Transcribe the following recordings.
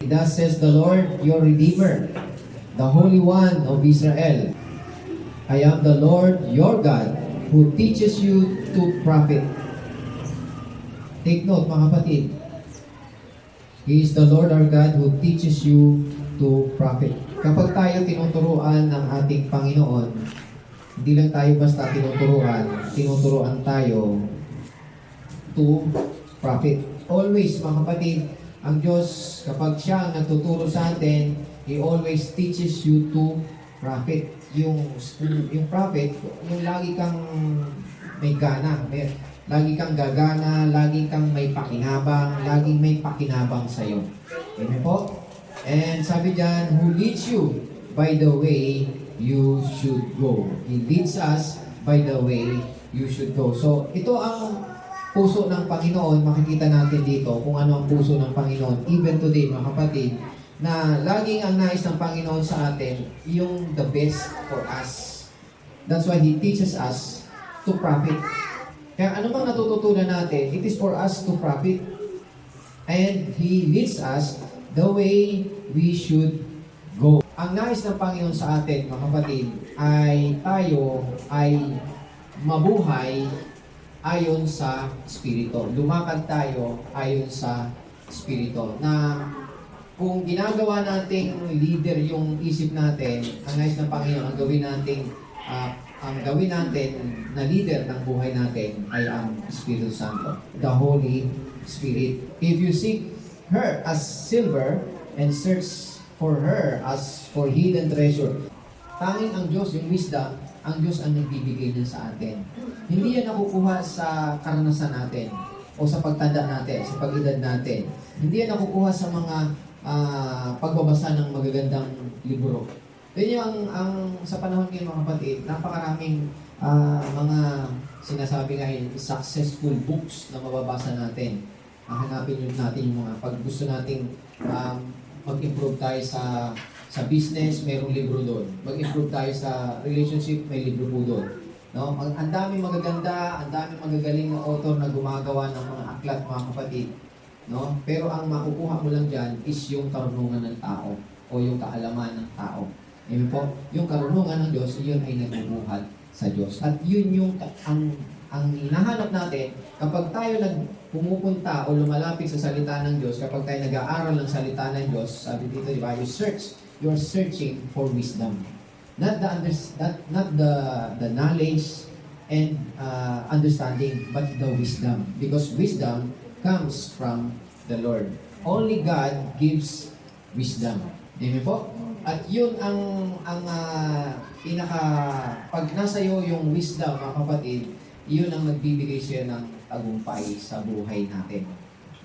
Thus says the Lord, your Redeemer, the Holy One of Israel. I am the Lord your God, who teaches you to profit. Take note, mga kapatid. He is the Lord our God who teaches you to profit. Kapag tayo tinuturuan ng ating Panginoon, hindi lang tayo basta tinuturuan tayo to profit. Always, mga kapatid, ang Diyos, kapag siya ang nagtuturo sa atin, He always teaches you to profit. Yung profit, yung lagi kang may gana, lagi kang gagana, lagi kang may pakinabang, laging may pakinabang sa'yo. Amen po? And sabi dyan, who leads you by the way you should go. He leads us by the way you should go. So, ito ang puso ng Panginoon. Makikita natin dito kung ano ang puso ng Panginoon. Even today, mga kapatid, na laging ang nais ng Panginoon sa atin, yung the best for us. That's why He teaches us to profit. Kaya ano bang natututunan natin, it is for us to profit. And He leads us the way we should go. Ang nais ng Panginoon sa atin, mga kapatid, ay tayo ay mabuhay ayon sa Espiritu. Lumakad tayo ayon sa Espiritu. Na kung ginagawa nating leader yung isip natin, ang nais ng Panginoon, ang gawin natin na leader ng buhay natin ay ang Espiritu Santo, the Holy Spirit. If you seek her as silver and search for her as for hidden treasure, tanging ang Diyos, yung wisdom, ang Diyos ang nagbibigay niya sa atin. Hindi yan nakukuha sa karanasan natin o sa pagtanda natin, sa pag-edad natin. Hindi yan nakukuha sa mga pagbabasa ng magagandang libro. Yun yung sa panahon ngayon, mga kapatid, napakaraming mga sinasabi ngayon, successful books na mababasa natin. Hanapin natin yung mga pag gusto nating mag-improve tayo sa business, mayroong libro doon. Mag-improve tayo sa relationship, may libro po doon. No? Ang daming magaganda, ang daming magagaling na author na gumagawa ng mga aklat, mga kapatid. No? Pero ang makukuha mo lang dyan is yung karunungan ng tao o yung kaalaman ng tao. Amen po? Yung karunungan ng Diyos, yun ay nagbubuhat sa Diyos. At yun yung ang hinahanap natin kapag tayo pumupunta o lumalapit sa salita ng Diyos, kapag tayo nag-aaral ng salita ng Diyos, sabi dito, di ba, you're searching for wisdom. Not the knowledge and understanding, but the wisdom. Because wisdom comes from the Lord. Only God gives wisdom. Amen po? At yun pag nasa iyo yung wisdom, mga kapatid, yun ang nagbibigay siya ng tagumpay sa buhay natin.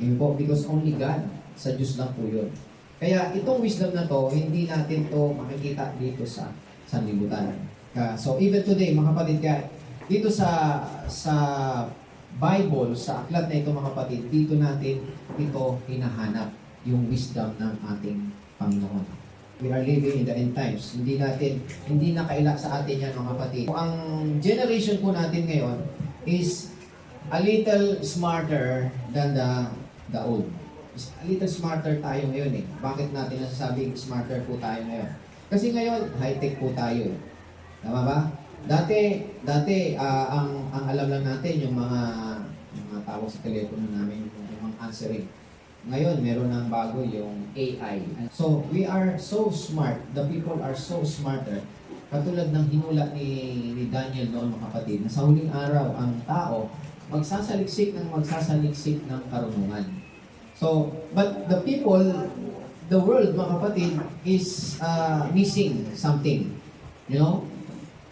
Amen po? Because only God, sa Diyos lang po yun. Kaya itong wisdom na to, hindi natin to makikita dito sa sanlibutan. So even today, mga kapatid, dito sa Bible, sa aklat na ito, mga kapatid, dito natin ito hinahanap, yung wisdom ng ating Panginoon. We are living in the end times. Hindi na kaila sa atin yan, mga kapatid. Ang generation po natin ngayon is a little smarter than the old. A little smarter tayo ngayon eh. Bakit natin nasasabing smarter po tayo ngayon? Kasi ngayon, high-tech po tayo. Tama ba? Dati ang alam lang natin yung mga tawag sa telepono namin, yung mga answering. Ngayon, meron ng bago yung AI. So, we are so smart. The people are so smarter. Katulad ng hinula ni Daniel noon, mga kapatid, na sa huling araw, ang tao magsasaliksik ng karunungan. So, but the people, the world, mga kapatid, is missing something. You know?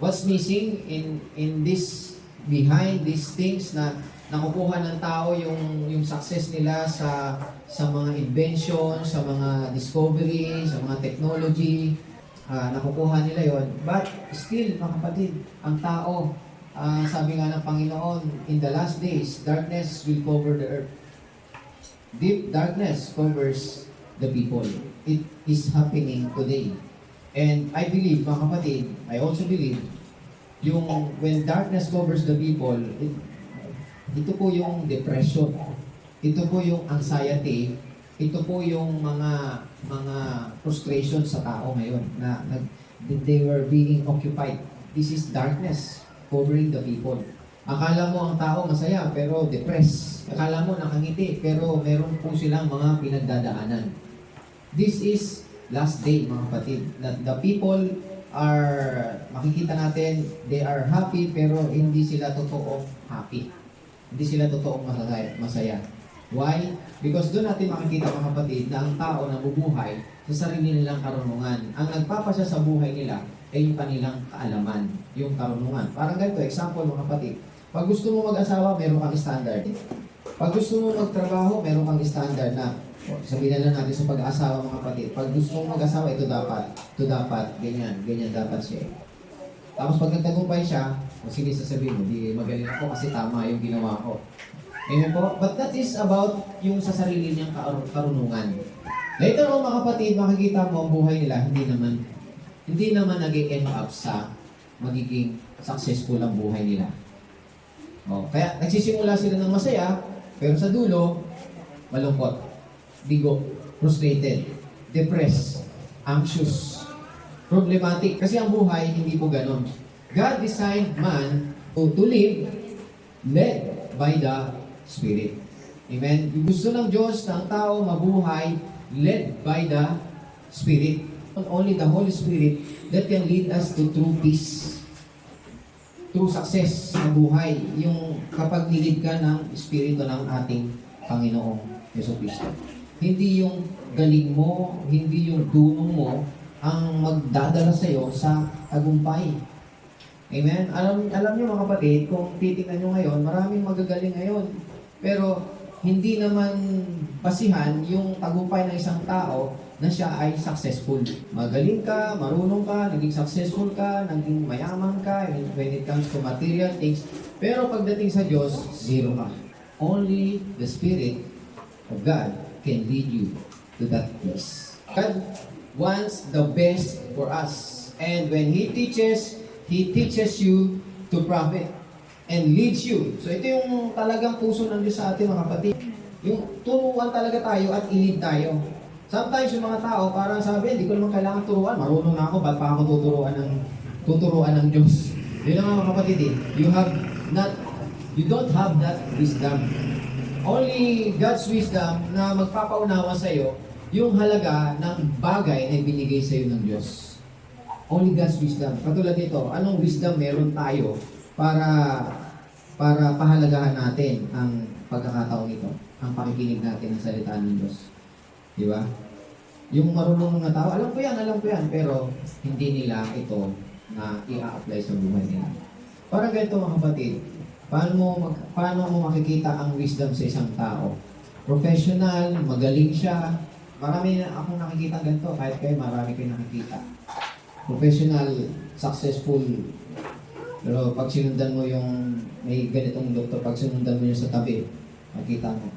What's missing in this, behind these things na nakukuha ng tao yung success nila sa mga invention, sa mga discovery, sa mga technology, nakukuha nila yon. But still, mga kapatid, ang tao, sabi nga ng Panginoon, in the last days, darkness will cover the earth. Deep darkness covers the people. It is happening today. And I believe, mga kapatid, I also believe, when darkness covers the people, ito po yung depression, ito po yung anxiety, ito po yung mga frustration sa tao ngayon na they were being occupied. This is darkness covering the people. Akala mo ang tao masaya pero depressed. Akala mo nakangiti pero meron po silang mga pinagdadaanan. This is last day, mga kapatid. That the people are, makikita natin, they are happy pero hindi sila totoong happy. Hindi sila totoong masaya. Why? Because doon natin makikita, mga kapatid, na ang tao na bubuhay sa sarili nilang karunungan. Ang nagpapasya sa buhay nila ay yung kanilang kaalaman, yung karunungan. Parang ganito, example, mga kapatid. Pag gusto mo mag-asawa, meron kang standard. Pag gusto mo magtrabaho, meron kang standard na, sabihin na lang natin sa pag-asawa, mga kapatid. Pag gusto mo mag-asawa, ito dapat, ganyan dapat siya. Tapos pag nagtagumpay siya, sige sasabihin mo, di magaling ako kasi tama yung ginawa ko. Amen po? But that is about yung sa sarili niyang karunungan. Later on, mga kapatid, makikita mo ang buhay nila, hindi naman nag-end up sa magiging successful ang buhay nila. Kaya nagsisimula sila ng masaya, pero sa dulo, malungkot, bigo, frustrated, depressed, anxious, problematic. Kasi ang buhay, hindi po ganon. God designed man to live led by the Spirit. Amen? Yung gusto ng Diyos na ang tao mabuhay led by the Spirit. Only the Holy Spirit that can lead us to true peace, true success sa buhay. Yung kapag nilid ka ng Espiritu ng ating Panginoong Jesucristo. Hindi yung galing mo, hindi yung dunong mo ang magdadala sa iyo sa tagumpay. Amen? Alam niyo, mga kapatid, kung titingnan niyo ngayon, maraming magagaling ngayon. Pero hindi naman basihan yung tagumpay ng isang tao na siya ay successful. Magaling ka, marunong ka, naging successful ka, naging mayaman ka when it comes to material things. Pero pagdating sa Diyos, zero ka. Only the Spirit of God can lead you to that place. God wants the best for us. And when He teaches you to profit and leads you. So ito yung talagang puso ng Diyos sa atin, mga kapatid. Yung turuan talaga tayo at i-lead tayo. Sometimes yung mga tao parang sabi, hindi ko naman kailangan turuan. Marunong na ako, ba't pa ako tuturuan ng Diyos? Yun lang, mga kapatid, you don't have that wisdom. Only God's wisdom na magpapaunawa sa iyo yung halaga ng bagay na binigay sa iyo ng Diyos. Only God's wisdom. Katulad nito, anong wisdom meron tayo para pahalagahan natin ang pagkakataon nito, ang pakikinig natin ng salita ng Diyos. Di ba? Yung marunong mga tao, alam ko yan, pero hindi nila ito na i-apply sa buhay nila. Parang ganito, mga kapatid, paano mo makikita ang wisdom sa isang tao? Professional, magaling siya. Marami na akong nakikita ganito, kahit kayo marami kayo nakikita. Professional, successful. Pero pag sinundan mo yung may ganitong doktor, pag sinundan mo yung sa tabi, makita mo.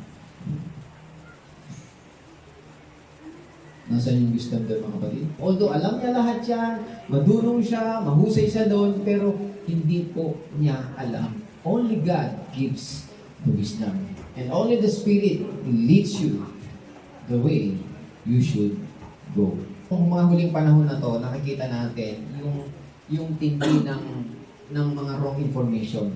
Nasaan yung wisdom doon, mga kapatid? Although alam niya lahat yan, madunong siya, mahusay siya doon, pero hindi po niya alam. Only God gives the wisdom. And only the Spirit leads you the way you should go. Kung mga huling panahon na to, nakikita natin yung tindi ng mga wrong information.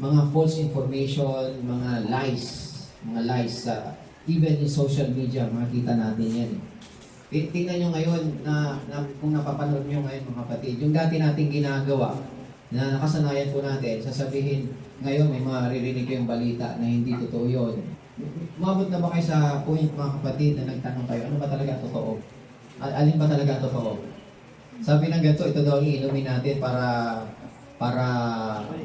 Mga false information, mga lies sa even in social media, makikita natin yan. Tingnan nyo ngayon na kung napapanood nyo ngayon, mga kapatid, yung dati nating ginagawa na nakasanayan po natin, sasabihin ngayon may maririnig kayong balita na hindi totoo yun. Umabot na ba kayo sa point, mga kapatid, na nagtanong kayo, ano ba talaga totoo? Alin ba talaga totoo? Sabi ng ganito, ito daw iinumin natin para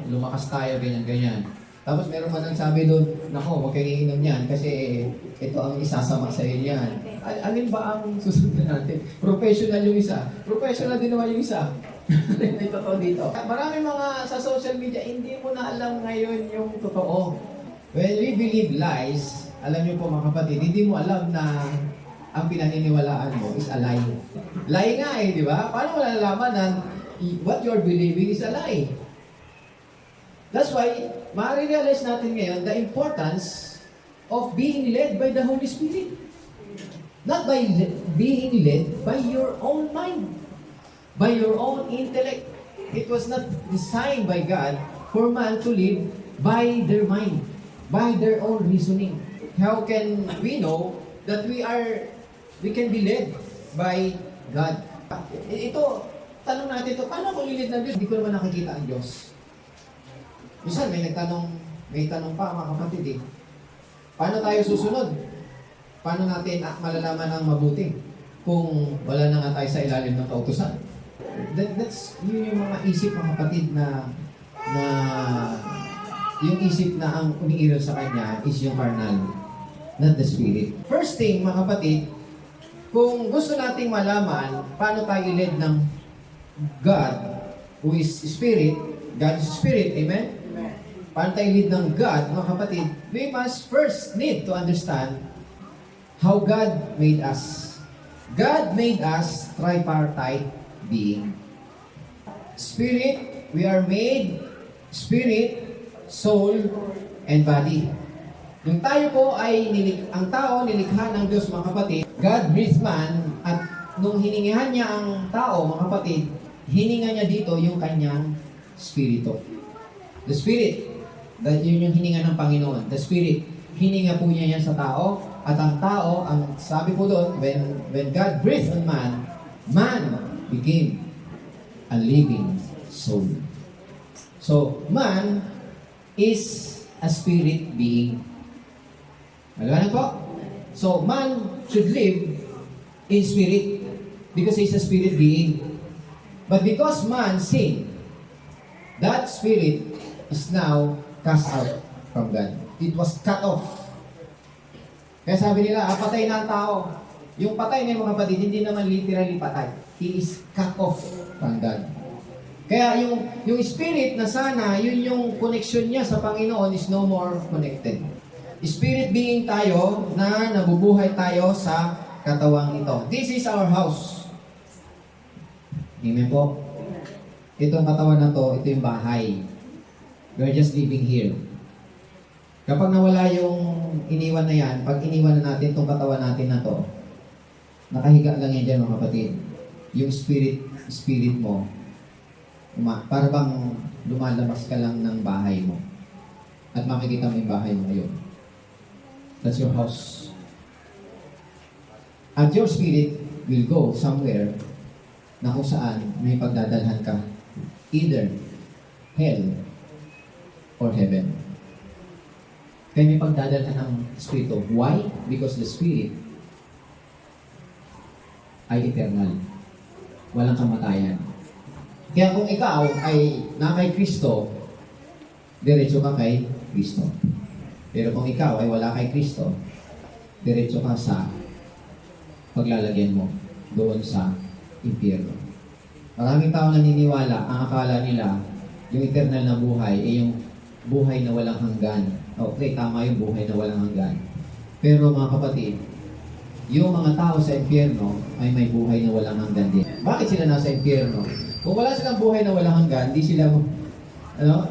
lumakas tayo, ganyan-ganyan. Tapos meron man nagsabi doon, nako, huwag kayong iinom yan kasi ito ang isasama sa iyo yan. Alin ba ang susunod natin? Professional yung isa. Professional din naman yung isa. May totoo dito. Maraming mga sa social media, hindi mo na alam ngayon yung totoo. When we believe lies, alam niyo po, mga kapatid, hindi mo alam na ang pinaniniwalaan mo is a lie. Lie nga di ba? Paano mo nalalaman na what you're believing is a lie? That's why, ma-realize natin ngayon the importance of being led by the Holy Spirit. Not by being led by your own mind, by your own intellect. It was not designed by God for man to live by their mind, by their own reasoning. How can we know that we can be led by God? Ito, tanong natin ito, paano ako lilid ng Diyos? Hindi ko naman nakikita ang Diyos. Minsan may tanong pa mga kapatid eh. Paano tayo susunod? Paano natin malalaman ang mabuti kung wala na nga tayo sa ilalim ng kautusan? That's yun yung mga isip mga kapatid na yung isip na ang umiiral sa kanya is yung carnal, not the spirit. First thing mga kapatid, kung gusto nating malaman paano tayo led ng God who is spirit, God is spirit, amen? Paano tayo lead ng God, mga kapatid, we must first need to understand how God made us. God made us tripartite being. Spirit, we are made spirit, soul, and body. Yung tayo po ay ang tao nilikha ng Diyos mga kapatid. God breathed man at nung hiningihan niya ang tao mga kapatid, hininga niya dito yung kanyang spirito. The spirit, yun yung hininga ng Panginoon. The spirit, hininga po niya yan sa tao. At ang tao, ang sabi po doon, when God breathed on man, man became a living soul. So, man is a spirit being. Alam po? So, man should live in spirit because he's a spirit being. But because man sinned, that spirit is now cast out from God. It was cut off. Kaya sabi nila, patay na ang tao. Yung patay na yung mga kapatid, hindi naman literally patay. He is cut off from God. Kaya yung spirit na sana, yun yung connection niya sa Panginoon is no more connected. Spirit being tayo na nabubuhay tayo sa katawang ito. This is our house. Amen po? Itong katawan na to, ito yung bahay. We're just living here. Kapag nawala yung iniwan na yan, pag iniwan na natin itong katawan natin na to, nakahiga lang yan dyan mga kapatid. Yung spirit mo, para bang lumalabas ka lang ng bahay mo. At makikita mo yung bahay mo ngayon. That's your house. At your spirit will go somewhere na kung saan may pagdadalhan ka. Either hell or heaven. Kaya may pagdadalhan ng spirito. Why? Because the spirit ay eternal. Walang kamatayan. Kaya kung ikaw ay na kay Kristo, diretso ka kay Kristo. Pero kung ikaw ay wala kay Kristo, diretso ka sa paglalagyan mo doon sa impyerno. Maraming tao naniniwala, ang akala nila, yung eternal na buhay ay yung buhay na walang hanggan. Okay, tama yung buhay na walang hanggan. Pero mga kapatid, yung mga tao sa impyerno ay may buhay na walang hanggan din. Bakit sila nasa impyerno? Kung wala silang buhay na walang hanggan,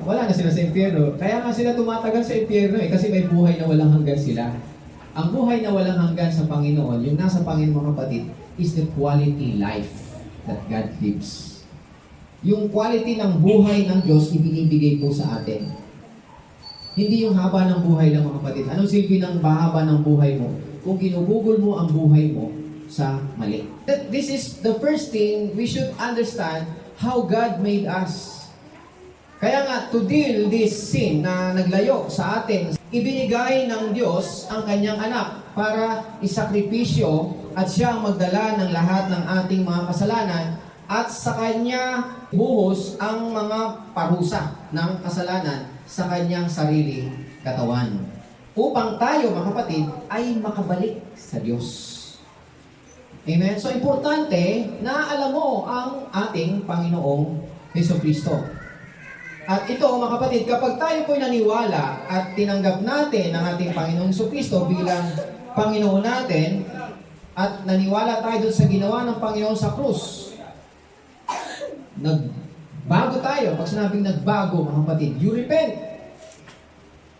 wala na sila sa impyerno. Kaya nga sila tumatagal sa impyerno kasi may buhay na walang hanggan sila. Ang buhay na walang hanggan sa Panginoon, yung nasa Panginoon mga kapatid, is the quality life that God gives. Yung quality ng buhay ng Diyos, ibinibigay po sa atin. Hindi yung haba ng buhay ng mga kapatid. Anong silbi ng haba ng buhay mo? Kung ginugugol mo ang buhay mo sa mali. This is the first thing we should understand how God made us. Kaya nga, to deal this sin na naglayo sa atin, ibinigay ng Diyos ang kanyang anak para isakripisyo at siya ang magdala ng lahat ng ating mga kasalanan at sa kanya buhos ang mga parusa ng kasalanan sa kanyang sariling katawan. Upang tayo, mga kapatid, ay makabalik sa Diyos. Amen? So, importante na alam mo ang ating Panginoong Jesucristo. At ito, mga kapatid, kapag tayo po'y naniwala at tinanggap natin ang ating Panginoong Jesucristo bilang Panginoon natin at naniwala tayo dun sa ginawa ng Panginoon sa krus, nagbago tayo. Pag sinabing nagbago, mga kapatid, you repent.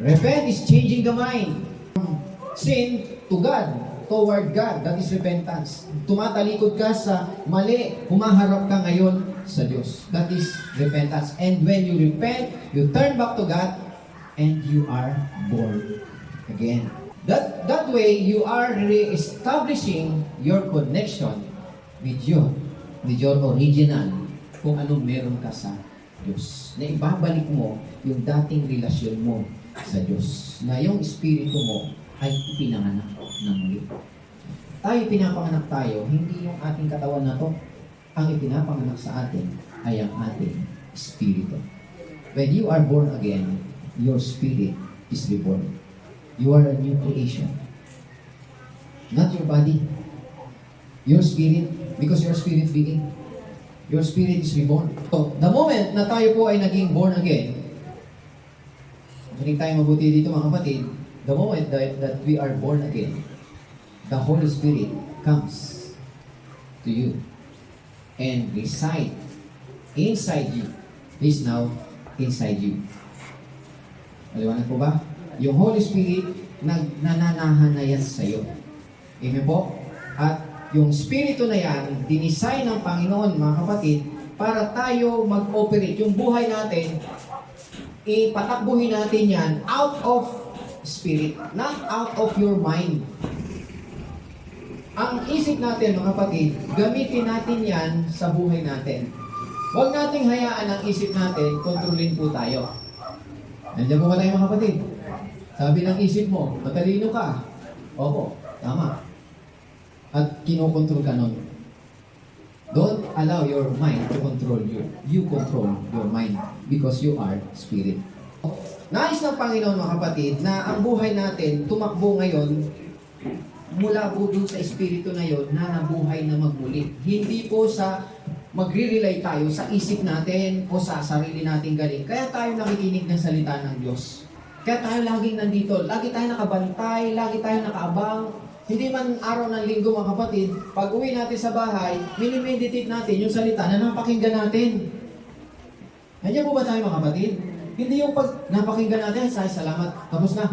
Repent is changing the mind from sin to God. toward God. That is repentance. Tumatalikod ka sa mali. Humaharap ka ngayon sa Diyos. That is repentance. And when you repent, you turn back to God, and you are born again. That way, you are re-establishing your connection with your original, kung anong meron ka sa Diyos. Na ibabalik mo yung dating relasyon mo sa Diyos. Na yung espiritu mo ay ipinanganak ng muli. Tayo, pinapanganak tayo, hindi yung ating katawan na to. Ang ipinapanganak sa atin ay ang ating espiritu. When you are born again, your spirit is reborn. You are a new creation. Not your body. Your spirit, because your spirit being. Your spirit is reborn. So, the moment na tayo po ay naging born again, makinig tayo mabuti dito mga kapatid, the moment that we are born again, the Holy Spirit comes to you and reside inside you. He's now inside you. Maliwanag po ba? Yung Holy Spirit, nananahan na yan sa'yo. Amen po? At yung Espiritu na yan, dinisign ng Panginoon, mga kapatid, para tayo mag-operate. Yung buhay natin, ipatakbuhin natin yan out of spirit, not out of your mind. Ang isip natin, mga kapatid, gamitin natin yan sa buhay natin. Huwag nating hayaan ang isip natin, kontrolin po tayo. Nandiyan po ba tayo, mga kapatid? Sabi ng isip mo, matalino ka. Opo, tama. At kinokontrol ka nun. Don't allow your mind to control you. You control your mind because you are spirit. Nais ng Panginoon, mga kapatid, na ang buhay natin tumakbo ngayon mula po dun sa espiritu na yon na nabuhay na magmuli. Hindi po sa magre-rely tayo sa isip natin o sa sarili nating galing. Kaya tayo nakikinig ng salita ng Diyos. Kaya tayo laging nandito. Lagi tayo nakabantay, lagi tayo nakaabang. Hindi man araw ng linggo, mga kapatid, pag uwi natin sa bahay, minimeditate natin yung salita na napakinggan natin. Nandiyan po ba tayo, mga kapatid? Hindi yung pag napakinggan natin, salamat, tapos na,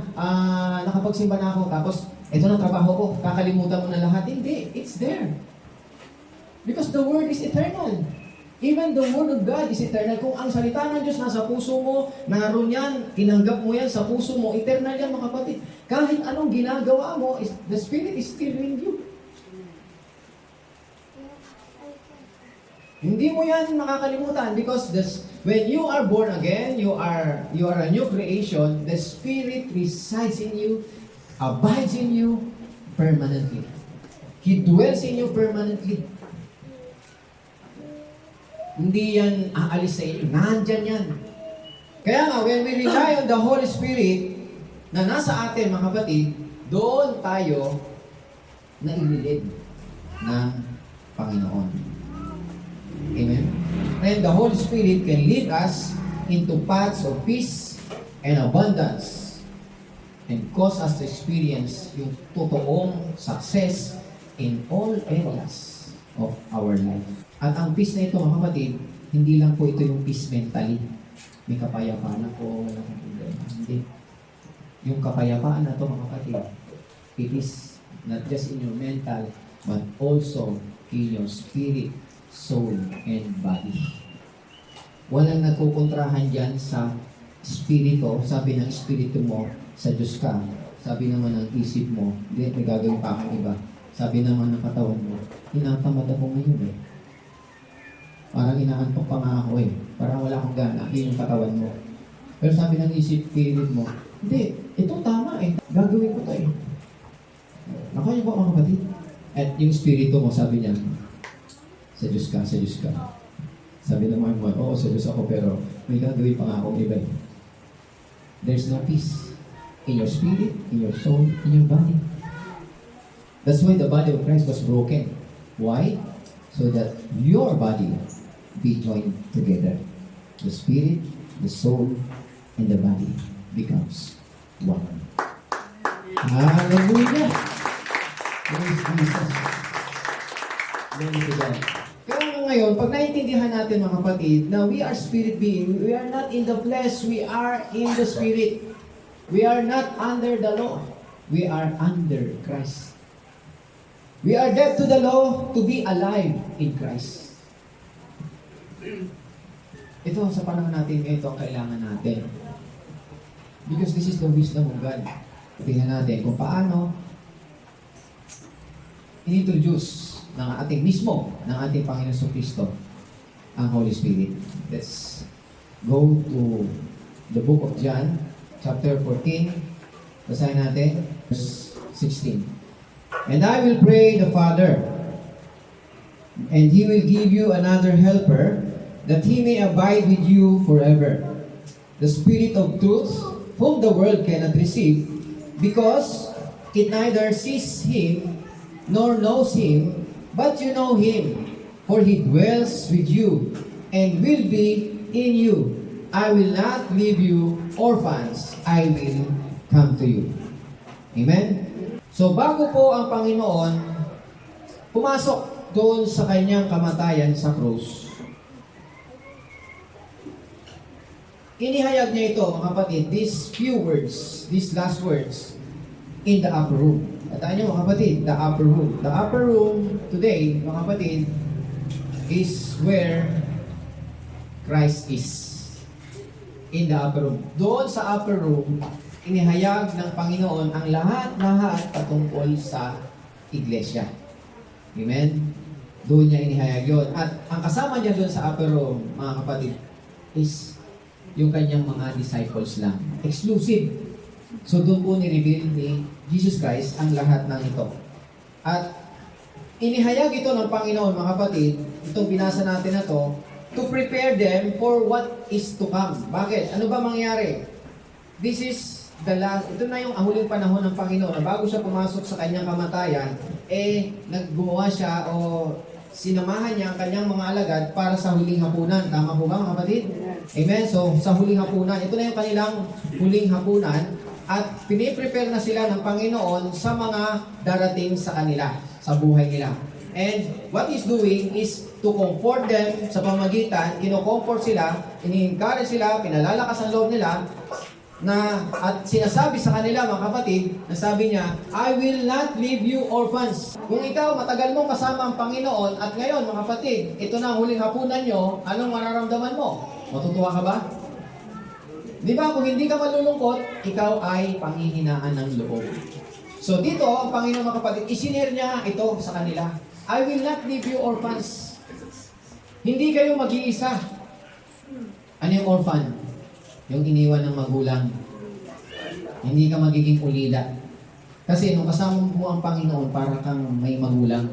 nakapagsimba na ako, tapos ito na trabaho ko, kakalimutan mo na lahat. Hindi, it's there. Because the Word is eternal. Even the Word of God is eternal. Kung ang salita ng Diyos nasa puso mo, naroon yan, tinanggap mo yan sa puso mo, eternal yan, mga kapatid. Kahit anong ginagawa mo, the Spirit is still in you. Hindi mo yan makakalimutan because when you are born again, you are a new creation, the Spirit resides in you, abides in you permanently. He dwells in you permanently. Hindi yan aalis sa inyo. Nandyan yan. Kaya nga, when we rely on the Holy Spirit na nasa atin, mga kapatid, doon tayo na inilid ng Panginoon. Amen? And the Holy Spirit can lead us into paths of peace and abundance and cause us to experience yung totoong success in all areas of our life. At ang peace na ito, mga kapatid, hindi lang po ito yung peace mentally. May kapayapaan ako, wala kang problema. Hindi. Yung kapayapaan na ito, mga kapatid, it is not just in your mental, but also in your spirit, soul, and body. Walang nagkukontrahan dyan sa spirito. Sabi ng spirito mo, sa Diyos ka. Sabi naman ng isip mo, hindi, may gagawin pa akong iba. Sabi naman ng katawan mo, tinatamad ako ngayon eh. Parang inaantok pa nga ako eh. Parang wala akong gana. Yun yung katawan mo. Pero sabi ng isip, spirit mo, hindi, ito tama eh. Gagawin ko to eh. Nakuha niyo po mga kapatid? At yung spirito mo, sabi niya, sa Diyos ka, sa Diyos ka. Sabi naman mo, oo, sa Diyos ako, pero may gagawin pa nga akong iba eh. There's no peace in your spirit, in your soul, in your body. That's why the body of Christ was broken. Why? So that your body be joined together. The spirit, the soul, and the body becomes one. Hallelujah! Praise Jesus. Glory to God. Kaya ngayon, pag naiintindihan natin, mga kapatid, na we are spirit being, we are not in the flesh, we are in the spirit. We are not under the law. We are under Christ. We are dead to the law to be alive in Christ. Ito, sa panahon natin, ito ang kailangan natin. Because this is the wisdom of God. Tingnan natin kung paano inintroduce ng ating mismo, ng ating Panginoon Kristo, ang Holy Spirit. Let's go to the book of John, chapter 14. Basahin natin, verse 16. And I will pray the Father, and He will give you another helper, that He may abide with you forever. The Spirit of truth, whom the world cannot receive, because it neither sees Him, nor knows Him, but you know Him, for He dwells with you, and will be in you. I will not leave you orphans, I will come to you. Amen? So bago po ang Panginoon pumasok doon sa kanyang kamatayan sa krus, inihayag niya ito, mga kapatid, these few words, these last words, in the upper room. At niyo, mga kapatid, the upper room. The upper room today, mga kapatid, is where Christ is. In the upper room. Doon sa upper room, inihayag ng Panginoon ang lahat-lahat patungkol sa iglesia. Amen? Doon niya inihayag yun. At ang kasama niya doon sa upper room, mga kapatid, is yung kanyang mga disciples lang. Exclusive. So doon po ni-reveal ni Jesus Christ ang lahat ng ito. At inihayag ito ng Panginoon, mga kapatid, itong binasa natin na to, to prepare them for what is to come. Bakit? Ano ba mangyari? This is the last, ito na yung huling panahon ng Panginoon na bago siya pumasok sa kanyang kamatayan, naggumawa siya o sinamahan niya ang kanyang mga alagad para sa huling hapunan. Tama po ba, mga kapatid? Amen? So, sa huling hapunan, ito na yung kanilang huling hapunan at piniprepare na sila ng Panginoon sa mga darating sa kanila, sa buhay nila. And what He's doing is to comfort them sa pamagitan, kino-comfort sila, ini-encourage sila, pinalalakas ang loob nila, at sinasabi sa kanila, mga kapatid, na sabi niya, I will not leave you orphans. Kung ikaw, matagal mong kasama ang Panginoon, at ngayon, mga kapatid, ito na ang huling hapunan nyo, anong mararamdaman mo? Matutuwa ka ba? Di ba, kung hindi ka malulungkot, ikaw ay panghihinaan ng loob. So dito, ang Panginoon, mga kapatid, isinare niya ito sa kanila. I will not leave you orphans. Hindi kayo mag-iisa. Ano yung orphan? Yung iniwan ng magulang. Hindi ka magiging ulila. Kasi nung kasama mo ang Panginoon, para kang may magulang.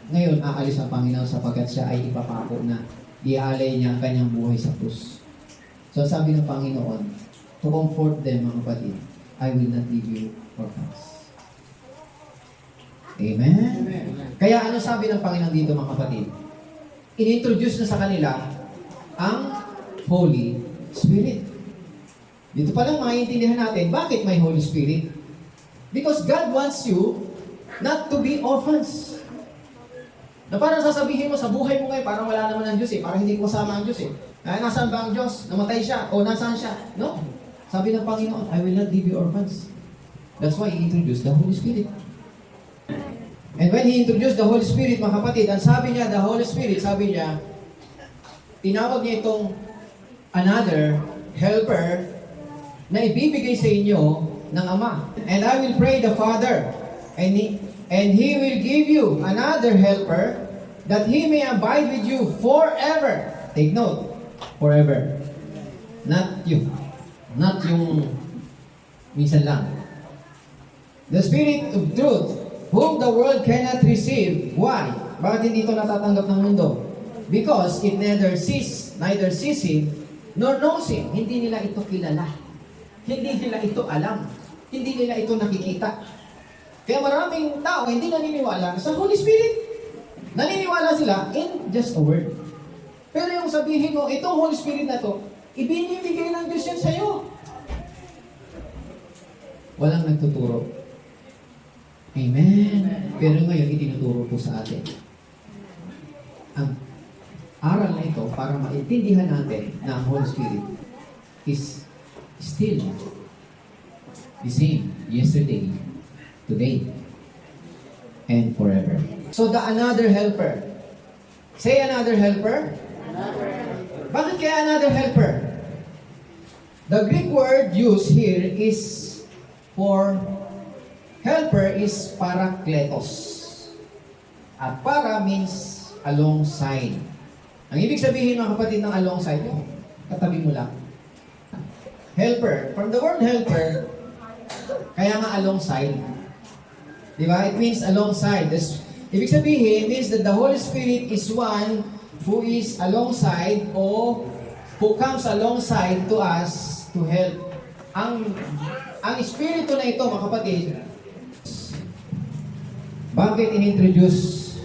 Ngayon, aalis ang Panginoon sapagkat siya ay ipapako na iaalay niya ang kanyang buhay sa krus. So sabi ng Panginoon, to comfort them, mga kapatid, I will not leave you orphans. Amen? Amen? Kaya ano sabi ng Panginoon dito, mga kapatid? Inintroduce na sa kanila ang Holy Spirit. Dito pa lang maintindihan natin, bakit may Holy Spirit? Because God wants you not to be orphans. Na parang sasabihin mo sa buhay mo ngayon, parang wala naman ang Diyos parang hindi ko kasama ang Diyos nasaan ba ang Diyos? Namatay siya? O nasaan siya? No. Sabi ng Panginoon, I will not leave you orphans. That's why He introduced the Holy Spirit. And when He introduced the Holy Spirit, mga kapatid, ang sabi niya, the Holy Spirit, sabi niya, tinawag niya itong another helper na ibibigay sa inyo ng Ama. And I will pray the Father, and He will give you another helper, that He may abide with you forever. Take note, forever. Not you. Not yung minsan lang. The Spirit of truth, whom the world cannot receive. Why? Bakit hindi ito natatanggap ng mundo? Because it neither sees Him, nor knows Him. Hindi nila ito kilala. Hindi nila ito alam. Hindi nila ito nakikita. Kaya maraming tao hindi naniniwala sa Holy Spirit. Naniniwala sila in just a word. Pero yung sabihin mo, itong Holy Spirit na to, ibinibigay ng Diyos yan sa'yo. Walang nagtuturo. Amen. Pero ngayon, itinuturo po sa atin. Ang aral na ito para maintindihan natin na ang Holy Spirit is still the same yesterday, today, and forever. So the another helper. Say another helper. Bakit kaya another helper? The Greek word used here is for helper is parakletos. At para means alongside. Ang ibig sabihin mga kapatid ng alongside, katabi mo lang. Helper. From the word helper, kaya nga alongside. Di ba? It means alongside. Ibig sabihin, it means that the Holy Spirit is one who is alongside o who comes alongside to us to help. Ang Espiritu na ito, mga kapatid, bakit inintroduce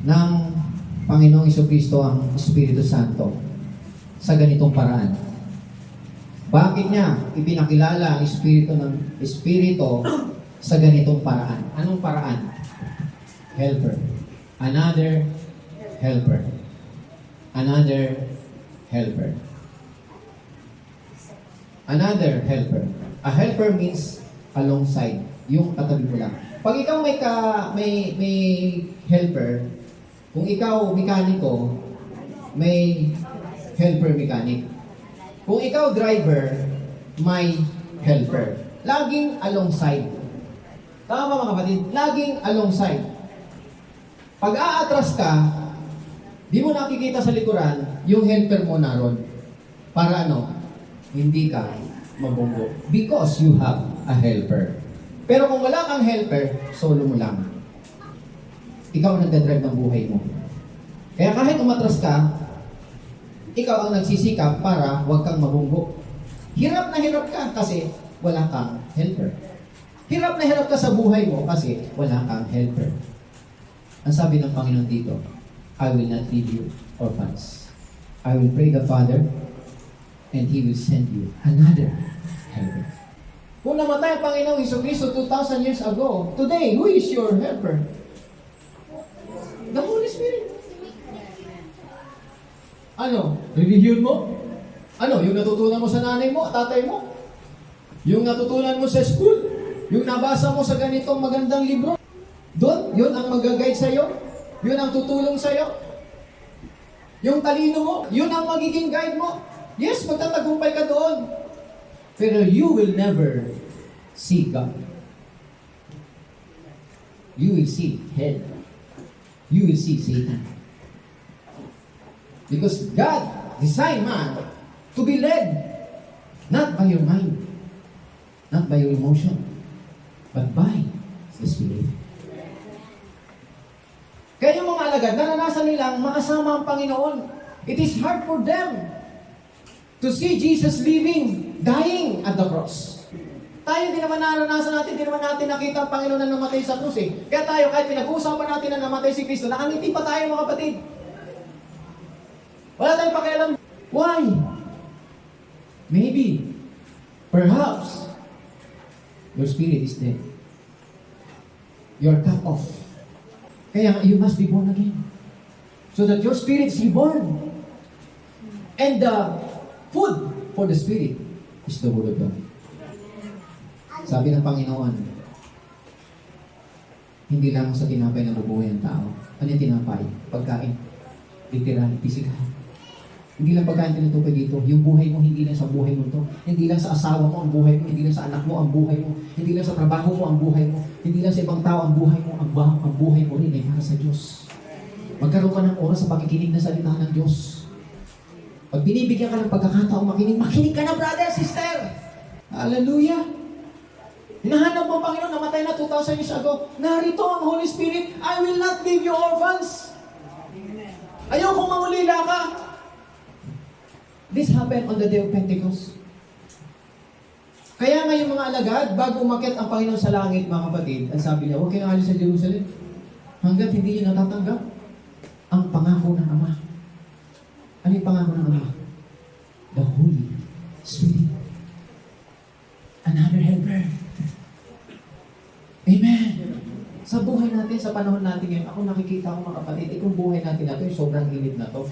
ng Panginoong Jesucristo ang Espiritu Santo sa ganitong paraan? Bakit niya ipinakilala ang Espiritu sa ganitong paraan? Anong paraan? Helper. Another helper. Another helper. Another helper. A helper means alongside. Yung katabi mo lang. Pag ikaw may helper, kung ikaw mekaniko, may helper mechanic. Kung ikaw driver, may helper. Laging alongside. Tama ba mga kapatid? Laging alongside. Pag aatras ka, di mo nakikita sa likuran, yung helper mo naroon. Para ano? Hindi ka mabunggo. Because you have a helper. Pero kung wala kang helper, solo mo lang. Ikaw ang nagdadrive ng buhay mo. Kaya kahit umatras ka, ikaw ang nagsisikap para huwag kang mabunggo. Hirap na hirap ka kasi wala kang helper. Hirap na hirap ka sa buhay mo kasi wala kang helper. Ang sabi ng Panginoon dito, I will not leave you orphans. I will pray the Father and He will send you another helper. Kung namatay ang Panginoong Jesucristo 2,000 years ago, today, who is your helper? The Holy Spirit. Ano? Religion mo? Ano? Yung natutunan mo sa nanay mo, tatay mo? Yung natutunan mo sa school? Yung nabasa mo sa ganitong magandang libro? Doon, yun ang mag-guide sa'yo? Yun ang tutulong sa'yo? Yung talino mo? Yun ang magiging guide mo? Yes, magtatagumpay ka doon. Pero you will never see God. You will see hell. You will see Satan. Because God designed man to be led not by your mind, not by your emotion, but by the Spirit. Kaya yung mga alagad, naranasan nilang makasama ang Panginoon. It is hard for them to see Jesus living, dying at the cross. Tayo hindi naman naranasan natin, hindi naman natin nakita ang Panginoon na namatay sa krus eh. Kaya tayo, kahit pinag-uusapan natin na namatay si Kristo, nakangiti pa tayo mga kapatid. Wala tayong pakialam. Why? Maybe, perhaps, your spirit is dead. You're cut off. Kaya you must be born again. So that your spirit is reborn. And the food for the spirit is the Word of God. Sabi ng Panginoon, hindi lang sa tinapay na bubuhay ang tao. Ano yung tinapay? Pagkain. Literal, physical. Hindi lang pagkain tinutupay dito. Yung buhay mo, hindi lang sa buhay mo to. Hindi lang sa asawa mo ang buhay mo. Hindi lang sa anak mo ang buhay mo. Hindi lang sa trabaho mo ang buhay mo. Hindi lang sa ibang tao ang buhay mo. Ang buhay mo rin ay para sa Diyos. Magkaroon ka ng oras sa pakikinig na salita ng Diyos. Pag binibigyan ka ng pagkakataong makinig ka na, brother, sister. Hallelujah. Hinahanap mo, Panginoon, namatay na 2,000 years ago. Narito ang Holy Spirit. I will not leave you orphans. Ayaw kong mangulila ka. This happened on the day of Pentecost. Kaya nga yung mga alagad, bago umakyat ang Panginoon sa langit, mga kapatid, ang sabi niya, huwag kayong alis sa Jerusalem hanggat hindi niyo natatanggap ang pangako ng Ama. Ano yung pangako ng Ama? The Holy Spirit. Another helper. Amen. Sa buhay natin, sa panahon natin ngayon, ako nakikita ko mga kapatid, itong buhay natin na ito, yung sobrang init na to.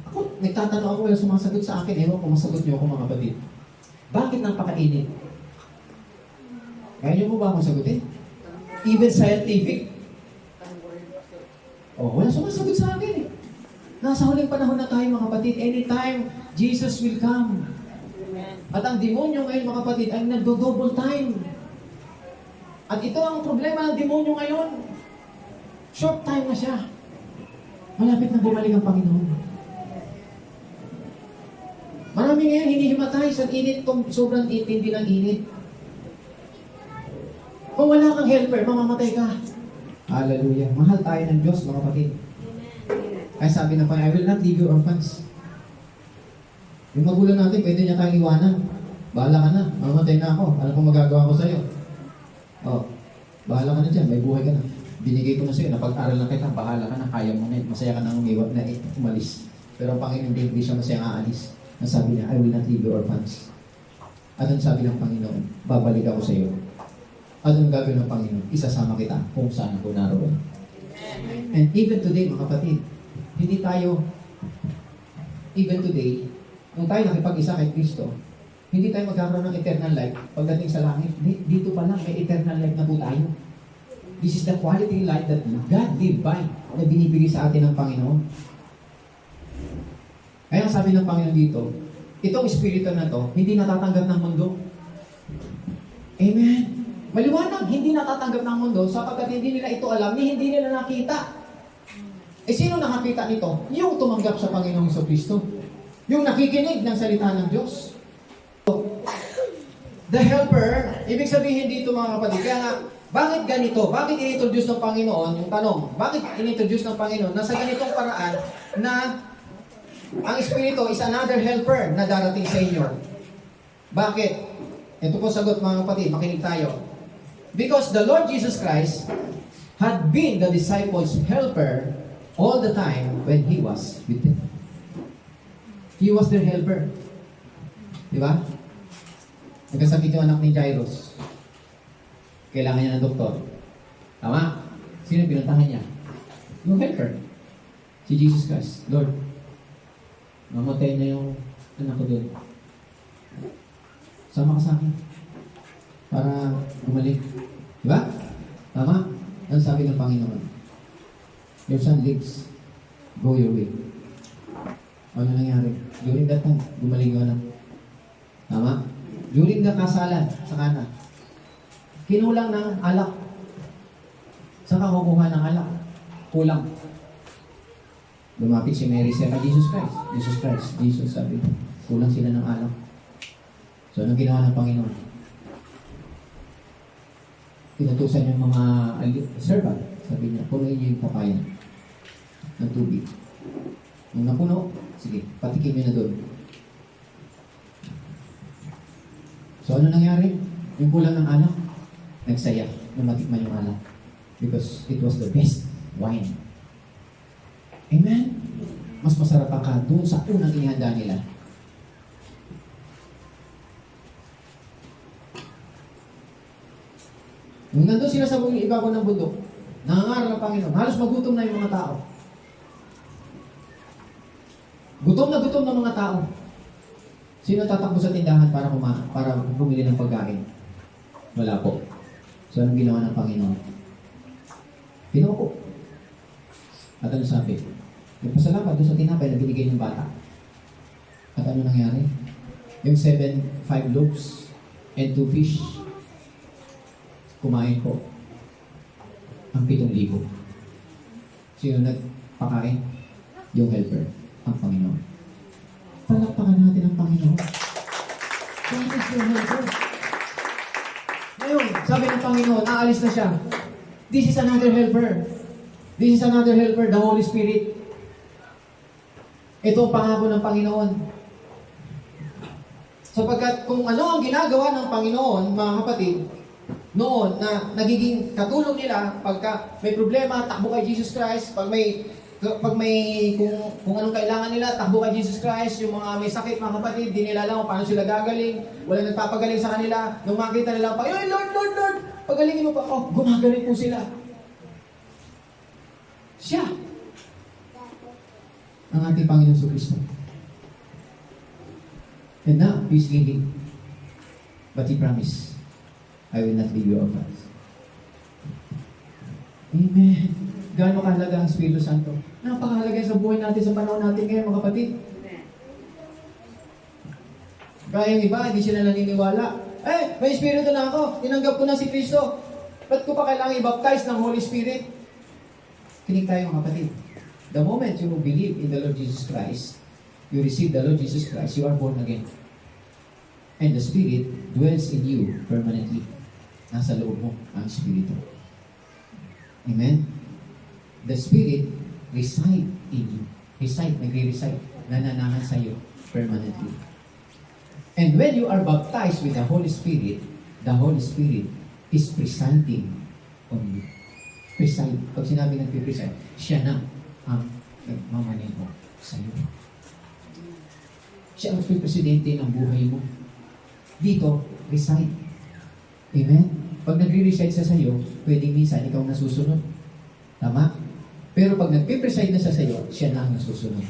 Ako, nagtatanong ako, wala sumasagot sa akin, ewan kung masagot niyo ako mga kapatid. Bakit napakainit? Kaya niyo mo ba akong sagutin? Even scientific. Oh, wala sumasagot sa akin eh. Nasa huling panahon na tayo mga kapatid. Anytime, Jesus will come. At ang demonyo ngayon mga kapatid ay nagdo-double time. At ito ang problema ng demonyo ngayon. Short time na siya. Malapit na bumalik ang Panginoon. Marami ngayon hinihimatay sa init, sobrang intindi ng init. Kung wala kang helper, mamamatay ka. Hallelujah. Mahal tayo ng Diyos, mga kapatid. Kaya sabi ng Panginoon, I will not leave you orphans. Yung magulang natin, pwede niya tayong iwanan. Bahala ka na. Mamamatay na ako. Ano pong magagawa ko sa'yo? Oh, bahala ka na dyan. May buhay ka na. Binigay ko na sa'yo. Napag-aral na kita. Bahala ka na. Kaya mo na. Masaya ka na umiwag na umalis. Pero ang Panginoon, hindi siya masaya aalis. Ang sabi niya, I will not leave you orphans. At ang sabi ng Panginoon, babalik ako sa'yo. At ang gagawin ng Panginoon, isasama kita kung saan ako naroon. And even today, mga kapatid, hindi tayo, even today, nung tayo nakipag-isa kay Kristo, hindi tayo magkakaroon ng eternal life pagdating sa langit. Dito pa lang, may eternal life na po tayo. This is the quality life that God divine na binibigay sa atin ng Panginoon. Kaya ang sabi ng Panginoon dito, itong espiritu na to, hindi natatanggap ng mundo. Amen. Maliwanag, hindi natatanggap ng mundo sapagkat hindi nila ito alam, hindi nila nakita. Eh sino nakakita nito? Yung tumanggap sa Panginoong Kristo. Yung nakikinig ng salita ng Diyos. The helper, ibig sabihin dito mga kapatid, kaya nga, bakit ganito? Bakit inintroduce ng Panginoon? Yung tanong, bakit inintroduce ng Panginoon na sa ganitong paraan na ang Espiritu is another helper na darating sa inyo? Bakit? Ito po sagot mga kapatid, makinig tayo. Because the Lord Jesus Christ had been the disciples' helper all the time when He was with them. He was their helper. Di ba? Nagkasakit yung anak ni Jairus. Kailangan niya ng doktor. Tama? Sino pinuntahan niya? Yung helper. Si Jesus Christ. Lord, mamatay na yung anak ko doon. Sama ka sa akin. Para bumalik. Diba? Tama? Ano sabi ng Panginoon? Your son lives. Go your way. Ano nangyari? During that time, gumaling yung anak. Tama? During the kasalan sa Kana, kinulang ng alak. Saan ka kukuha ng alak? Kulang. Lumapit si Mary sa Jesus Christ. Jesus Christ. Jesus sabi, kulang sila ng alak. So, anong ginawa ng Panginoon? Tinutusan yung mga servant. Sabi niya, punuin niyo yung papayan ng tubig. Nung napuno, sige, patikin niyo na doon. So, ano nangyari? Yung kulang ng alak, nagsaya na matikman yung alak. Because it was the best wine. Amen? Mas masarap pa ka doon sa unang inihanda nila. Nung nandun sila sa ibabaw ng bundok, nangangaral ng Panginoon, halos magutom na yung mga tao. Gutom ng mga tao. Sino tatakbo sa tindahan para bumili ng pagkain? Wala po. So, anong ginawa ng Panginoon? Pinuko. At ano sabi? Nagpasalamat doon sa tinapay na binigay ng bata. At ano nangyari? Yung 5 loaves and 2 fish, kumain po ang 7,000. Sino nagpakain? Yung helper, ang Panginoon. Palakpakan natin ang Panginoon. God is your helper. Ngayon, sabi ng Panginoon, aalis na siya. This is another helper. This is another helper, the Holy Spirit. Ito ang pangako ng Panginoon. Sapagkat kung ano ang ginagawa ng Panginoon, mga kapatid, noon na nagiging katulong nila pagka may problema, takbo kay Jesus Christ. Pag may kung anong kailangan nila, takbo kay Jesus Christ. Yung mga may sakit, mga kapatid, di nila alam paano sila gagaling. Walang nagpapagaling sa kanila. Nung makita nila pa, "Ay, Lord, pagalingin mo pa." Oh, gumagaling po sila. Siya ang ating Panginoon Kristo. And now, He's leaving. But He promised, I will not leave you orphans. Amen. Gaano kahalaga ang Espiritu Santo? Napakahalaga sa buhay natin sa panahon natin ngayon, mga kapatid. Kaya yung iba, hindi sila naniniwala. May Espiritu na ako. Tinanggap ko na si Kristo. Ba't ko pa kailangan i-baptize ng Holy Spirit? Kinig tayo, mga kapatid. The moment you believe in the Lord Jesus Christ, you receive the Lord Jesus Christ, you are born again. And the Spirit dwells in you permanently. Nasa loob mo ang Espiritu. Amen? The Spirit reside in you. Reside, nagre-reside, nananahan sa iyo permanently. And when you are baptized with the Holy Spirit is presiding on you. Preside. Pag sinabi nagpe-preside, siya na ang nagmamaneho sa iyo. Siya ang presidente ng buhay mo. Dito, reside. Amen? Pag nagre-reside siya sa iyo, pwedeng minsan ikaw nasusunod. Tama? Pero pag nagpe-preside na siya sa iyo, siya na ang nasusunod.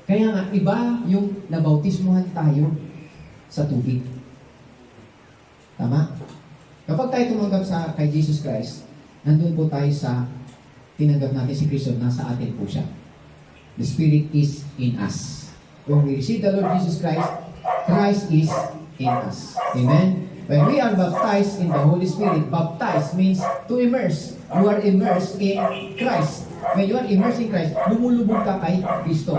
Kaya nga, iba yung nabautismuhan tayo sa tubig. Tama? Kapag tayo tumanggap kay Jesus Christ, nandun po tayo sa tinanggap natin si Kristo, nasa atin po siya. The Spirit is in us. When we receive the Lord Jesus Christ, Christ is in us. Amen? When we are baptized in the Holy Spirit, baptized means to immerse. You are immersed in Christ. When you are immersed in Christ, lumulubog ka kay Kristo.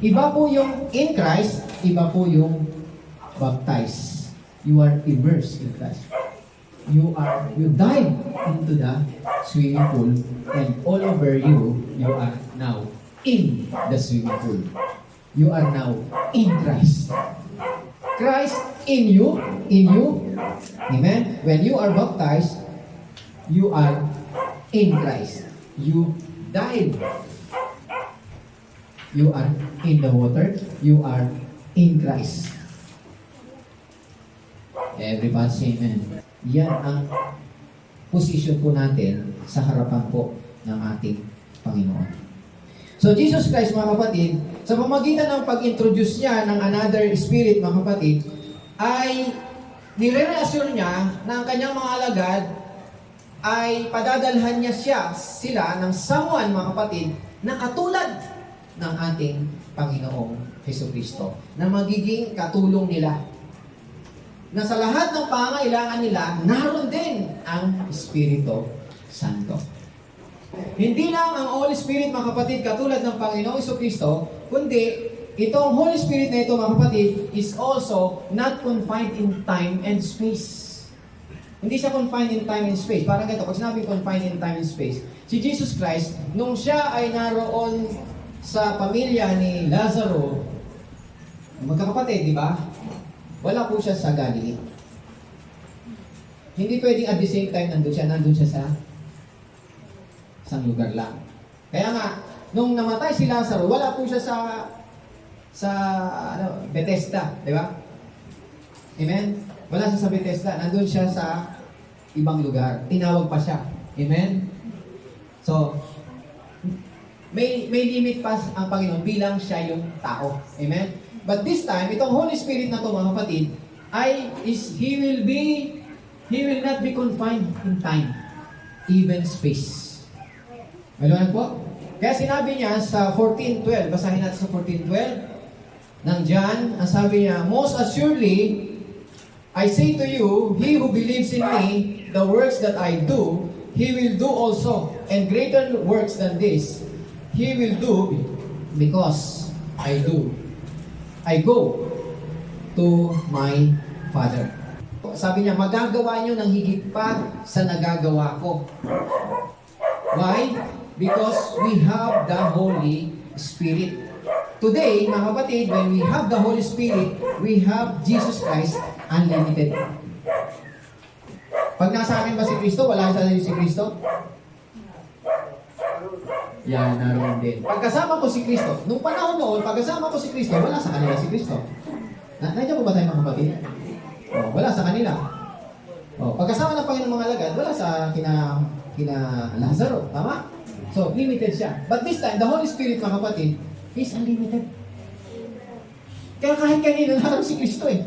Iba po yung in Christ, iba po yung baptized. You are immersed in Christ. You dive into the swimming pool, and all over you are now in the swimming pool. You are now in Christ. Christ in you. Amen? When you are baptized, you are in Christ. You died. You are in the water. You are in Christ. Everybody say amen. Yan ang position po natin sa harapan po ng ating Panginoon. So, Jesus Christ, mga kapatid, sa pamagitan ng pag-introduce niya ng another spirit, mga kapatid, ay nire-reassure niya na ang kanyang mga alagad ay padadalhan niya sila ng someone, mga kapatid, na katulad ng ating Panginoong Jesucristo, na magiging katulong nila. Na sa lahat ng pangailangan nila, naroon din ang Espiritu Santo. Hindi lang ang Holy Spirit, mga kapatid, katulad ng Panginoong Jesucristo, kundi itong Holy Spirit na ito, mga kapatid, is also not confined in time and space. Hindi siya confined in time and space. Parang ganito, pag sinabi confined in time and space, si Jesus Christ, nung siya ay naroon sa pamilya ni Lazaro, magkakapatid, di ba? Wala po siya sa Galilee. Hindi pwedeng at the same time nandun siya sa isang lugar lang. Kaya nga, nung namatay si Lazaro, wala po siya sa Bethesda, di ba? Amen? Wala siya sa Bethesda, nandun siya sa ibang lugar. Tinawag pa siya. Amen? So, may limit pa ang Panginoon bilang siya yung tao. Amen? But this time, itong Holy Spirit na ito, mga kapatid, He will not be confined in time, even space. Maliwanag po? Kaya sinabi niya sa 14:12, basahin natin sa 14:12, ng John, ang sabi niya, most assuredly, I say to you, he who believes in me, the works that I do, he will do also, and greater works than this, he will do because I go to my Father. Sabi niya, magagawa niyo ng higit pa sa nagagawa ko. Why? Because we have the Holy Spirit. Today, mga kapatid, when we have the Holy Spirit, we have Jesus Christ unlimited. Pag nasa akin ba si Kristo, wala sa si Kristo? Yan, naroon din. Pagkasama ko si Kristo, nung panahon noon, pagkasama ko si Kristo, wala sa kanila si Kristo. Nandiyan po ba tayo, mga kapatid? Wala sa kanila. Pagkasama ng Panginoon mga alagad, wala sa kina Lazaro. Tama? So, limited siya. But this time, the Holy Spirit, mga kapatid, is unlimited. Kaya kahit kanino, naroon si Kristo eh.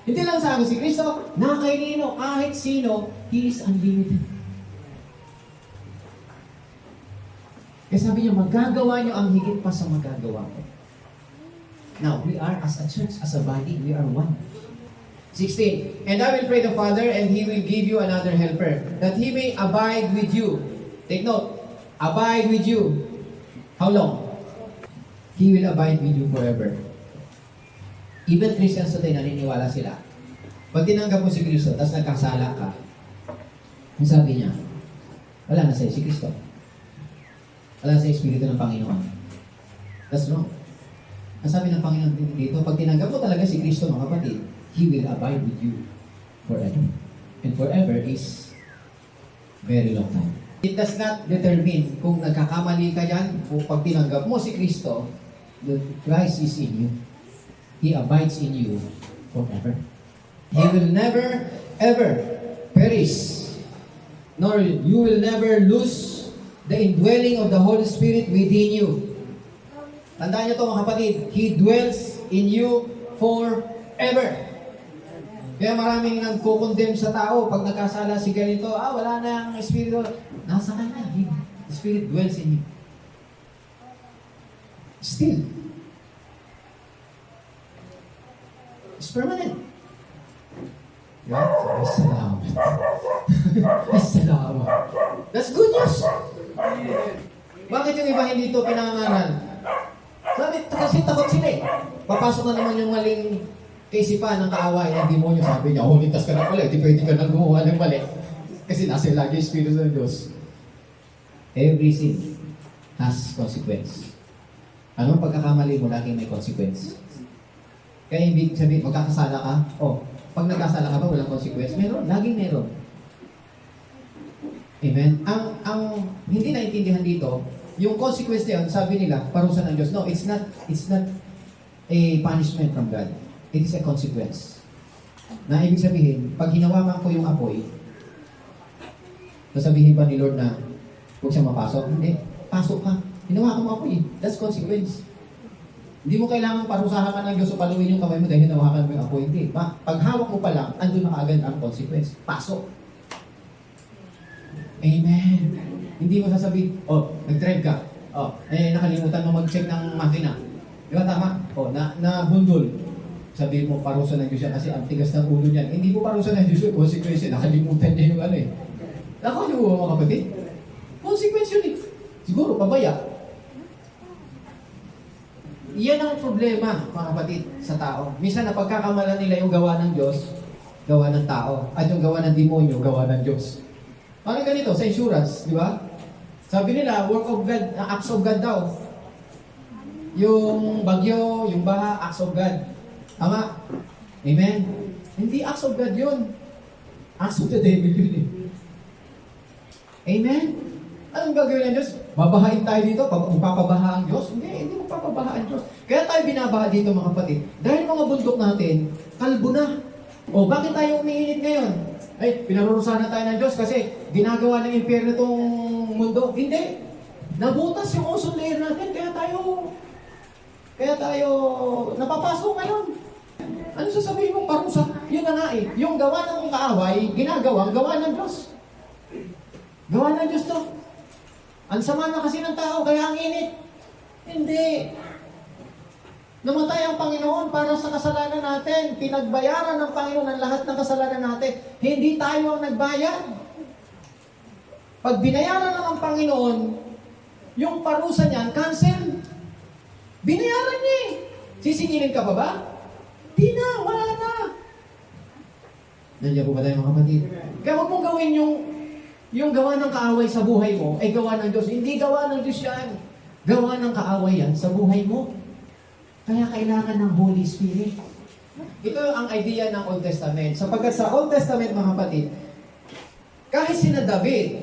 Hindi lang sa akin si Kristo, na kay Nino, kahit sino, He is unlimited. Kaya sabi niya, magagawa niyo ang higit pa sa magagawa ko. Now, we are as a church, as a body, we are one. 16. And I will pray the Father, and He will give you another helper, that He may abide with you. Take note, abide with you. How long? He will abide with you forever. Even Christians today, naniniwala sila. Pag tinanggap mo si Kristo, tapos nagkasala ka, ang sabi niya, wala na sa'yo si Kristo. Wala na sa Espiritu ng Panginoon. That's wrong. Ang sabi ng Panginoon dito, pag tinanggap mo talaga si Kristo, mga kapatid, He will abide with you forever. And forever is very long time. It does not determine kung nagkakamali ka yan o pag tinanggap mo si Kristo, that Christ is in you. He abides in you forever. He will never, ever perish, nor you will never lose the indwelling of the Holy Spirit within you. Tandaan niyo ito mga kapatid, He dwells in you forever. Kaya maraming nagko-condemn sa tao pag nagkasala si ganito, wala na ang Espiritu. Nasa kanya, the Spirit dwells in you. Still. It's permanent. Yeah? Salamat. Salamat. That's good news. Bakit yung iba hindi ito pinangangaral? Sabi, kasi takot sila eh. Papasok na naman yung maling kaisipan ng kaaway ng demonyo. Sabi niya, ligtas ka na pala. Di pwede ka na gumawa ng mali. Kasi nasa lagi yung Espiritu ng Diyos. Every sin has consequence. Anong pagkakamali mo, laging may consequence. Kaya ibig sabihin, magkakasala ka, pag nagkasala ka ba, walang consequence? Meron, laging meron. Amen? Ang hindi naintindihan dito, yung consequence na yun, sabi nila, parusa ng Diyos. No, it's not a punishment from God. It is a consequence. Na ibig sabihin, pag hinawakan ko yung apoy, sasabihin ba ni Lord na huwag siya mapasok? Hindi, pasok ka. Hinawakan mo apoy. That's consequence. Hindi mo kailangan parusahan ka ng Diyos o paluin yung kamay mo dahil hinawakan mo yung apoy. Hindi. Pag hawak mo pa lang, andun na agad ang consequence. Pasok. Amen. Hindi mo sasabihin, nag-drive ka. Nakalimutan mo mag-check ng makina. Di ba tama? Nabundol. Sabihin mo, parusa ng Diyos yan kasi ang tigas ng ulo niyan. Hindi mo parusa ng Diyos yung consequence. Nakalimutan niya yung ano eh. Nakalimutan mo mga kapatid? Consequence yun eh. Siguro, pabaya. Iyan ang problema, mga kapatid, sa tao. Minsan, napagkakamalan nila yung gawa ng Diyos, gawa ng tao. At yung gawa ng demonyo, gawa ng Diyos. Parang ganito, sa insurance, di ba? Sabi nila, work of God, acts of God daw. Yung bagyo, yung baha, acts of God. Tama? Amen? Hindi acts of God yun. Acts of the devil yun eh. Amen? Anong gagawin ng Diyos? Babahain tayo dito? Magpapabaha ang Diyos? Hindi magpapabaha ang Diyos. Kaya tayo binabaha dito mga kapatid. Dahil mga bundok natin, kalbo na. Bakit tayo umiinit ngayon? Pinarurusahan na tayo ng Diyos kasi ginagawa ng impyerno itong mundo. Hindi. Nabutas yung ozone layer natin, kaya tayo napapasok ngayon. Ano sasabihin mong parusa? Yun na nga eh. Yung gawa ng kaaway, gawa ng Diyos. Gawa ng Diyos to. Ang sama na kasi ng tao, kaya ang init. Hindi. Namatay ang Panginoon para sa kasalanan natin. Pinagbayaran ng Panginoon ang lahat ng kasalanan natin. Hindi tayo ang nagbayad. Pag binayaran ng Panginoon, yung parusa niyan, cancel. Binayaran niya eh. Sisingilin ka pa ba? Di na, wala na. Nandiyan po ba tayo mga kapatid? Kaya huwag mong gawin yung gawa ng kaaway sa buhay mo, ay gawa ng Diyos. Hindi gawa ng Diyos yan. Gawa ng kaaway yan sa buhay mo. Kaya kailangan ng Holy Spirit. Ito ang idea ng Old Testament. Sapagkat sa Old Testament, mga kapatid, kahit sina David,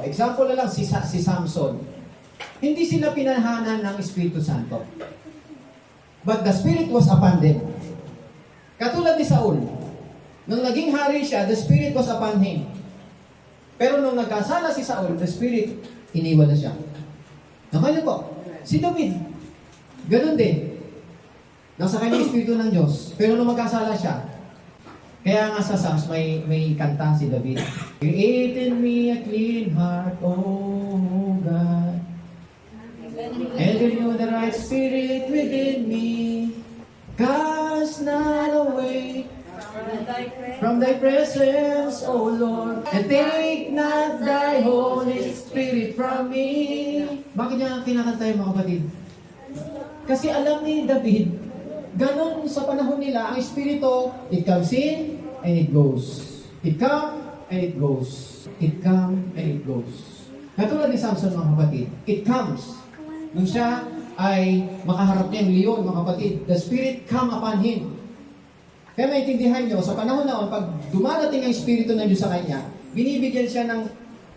example na lang, si Samson, hindi sila pinahanan ng Espiritu Santo. But the Spirit was upon them. Katulad ni Saul, nung naging hari siya, the Spirit was upon him. Pero nung nagkasala si Saul, the Spirit, iniwan na siya. Nakaya po, si David, ganun din. Nasa kanya yung Espiritu ng Diyos. Pero nung magkasala siya, kaya nga sa Psalms, may kanta si David. Create in me a clean heart, O God. And renew the right spirit within me. Cast not away from thy presence, O Lord. And take not thy Holy Spirit from me. Bakit niya kinakanta yung mga kapatid? Kasi alam ni David, ganon sa panahon nila, ang Espiritu, it comes in and it goes. It comes and it goes. It comes and it goes. Katulad ni Samson, mga kapatid, it comes. Nung siya ay makaharap niya yung leon, mga kapatid, the Spirit come upon him. Kaya maintindihan nyo, sa panahon na pag dumarating ang Espiritu ng Diyos sa kanya, binibigyan siya ng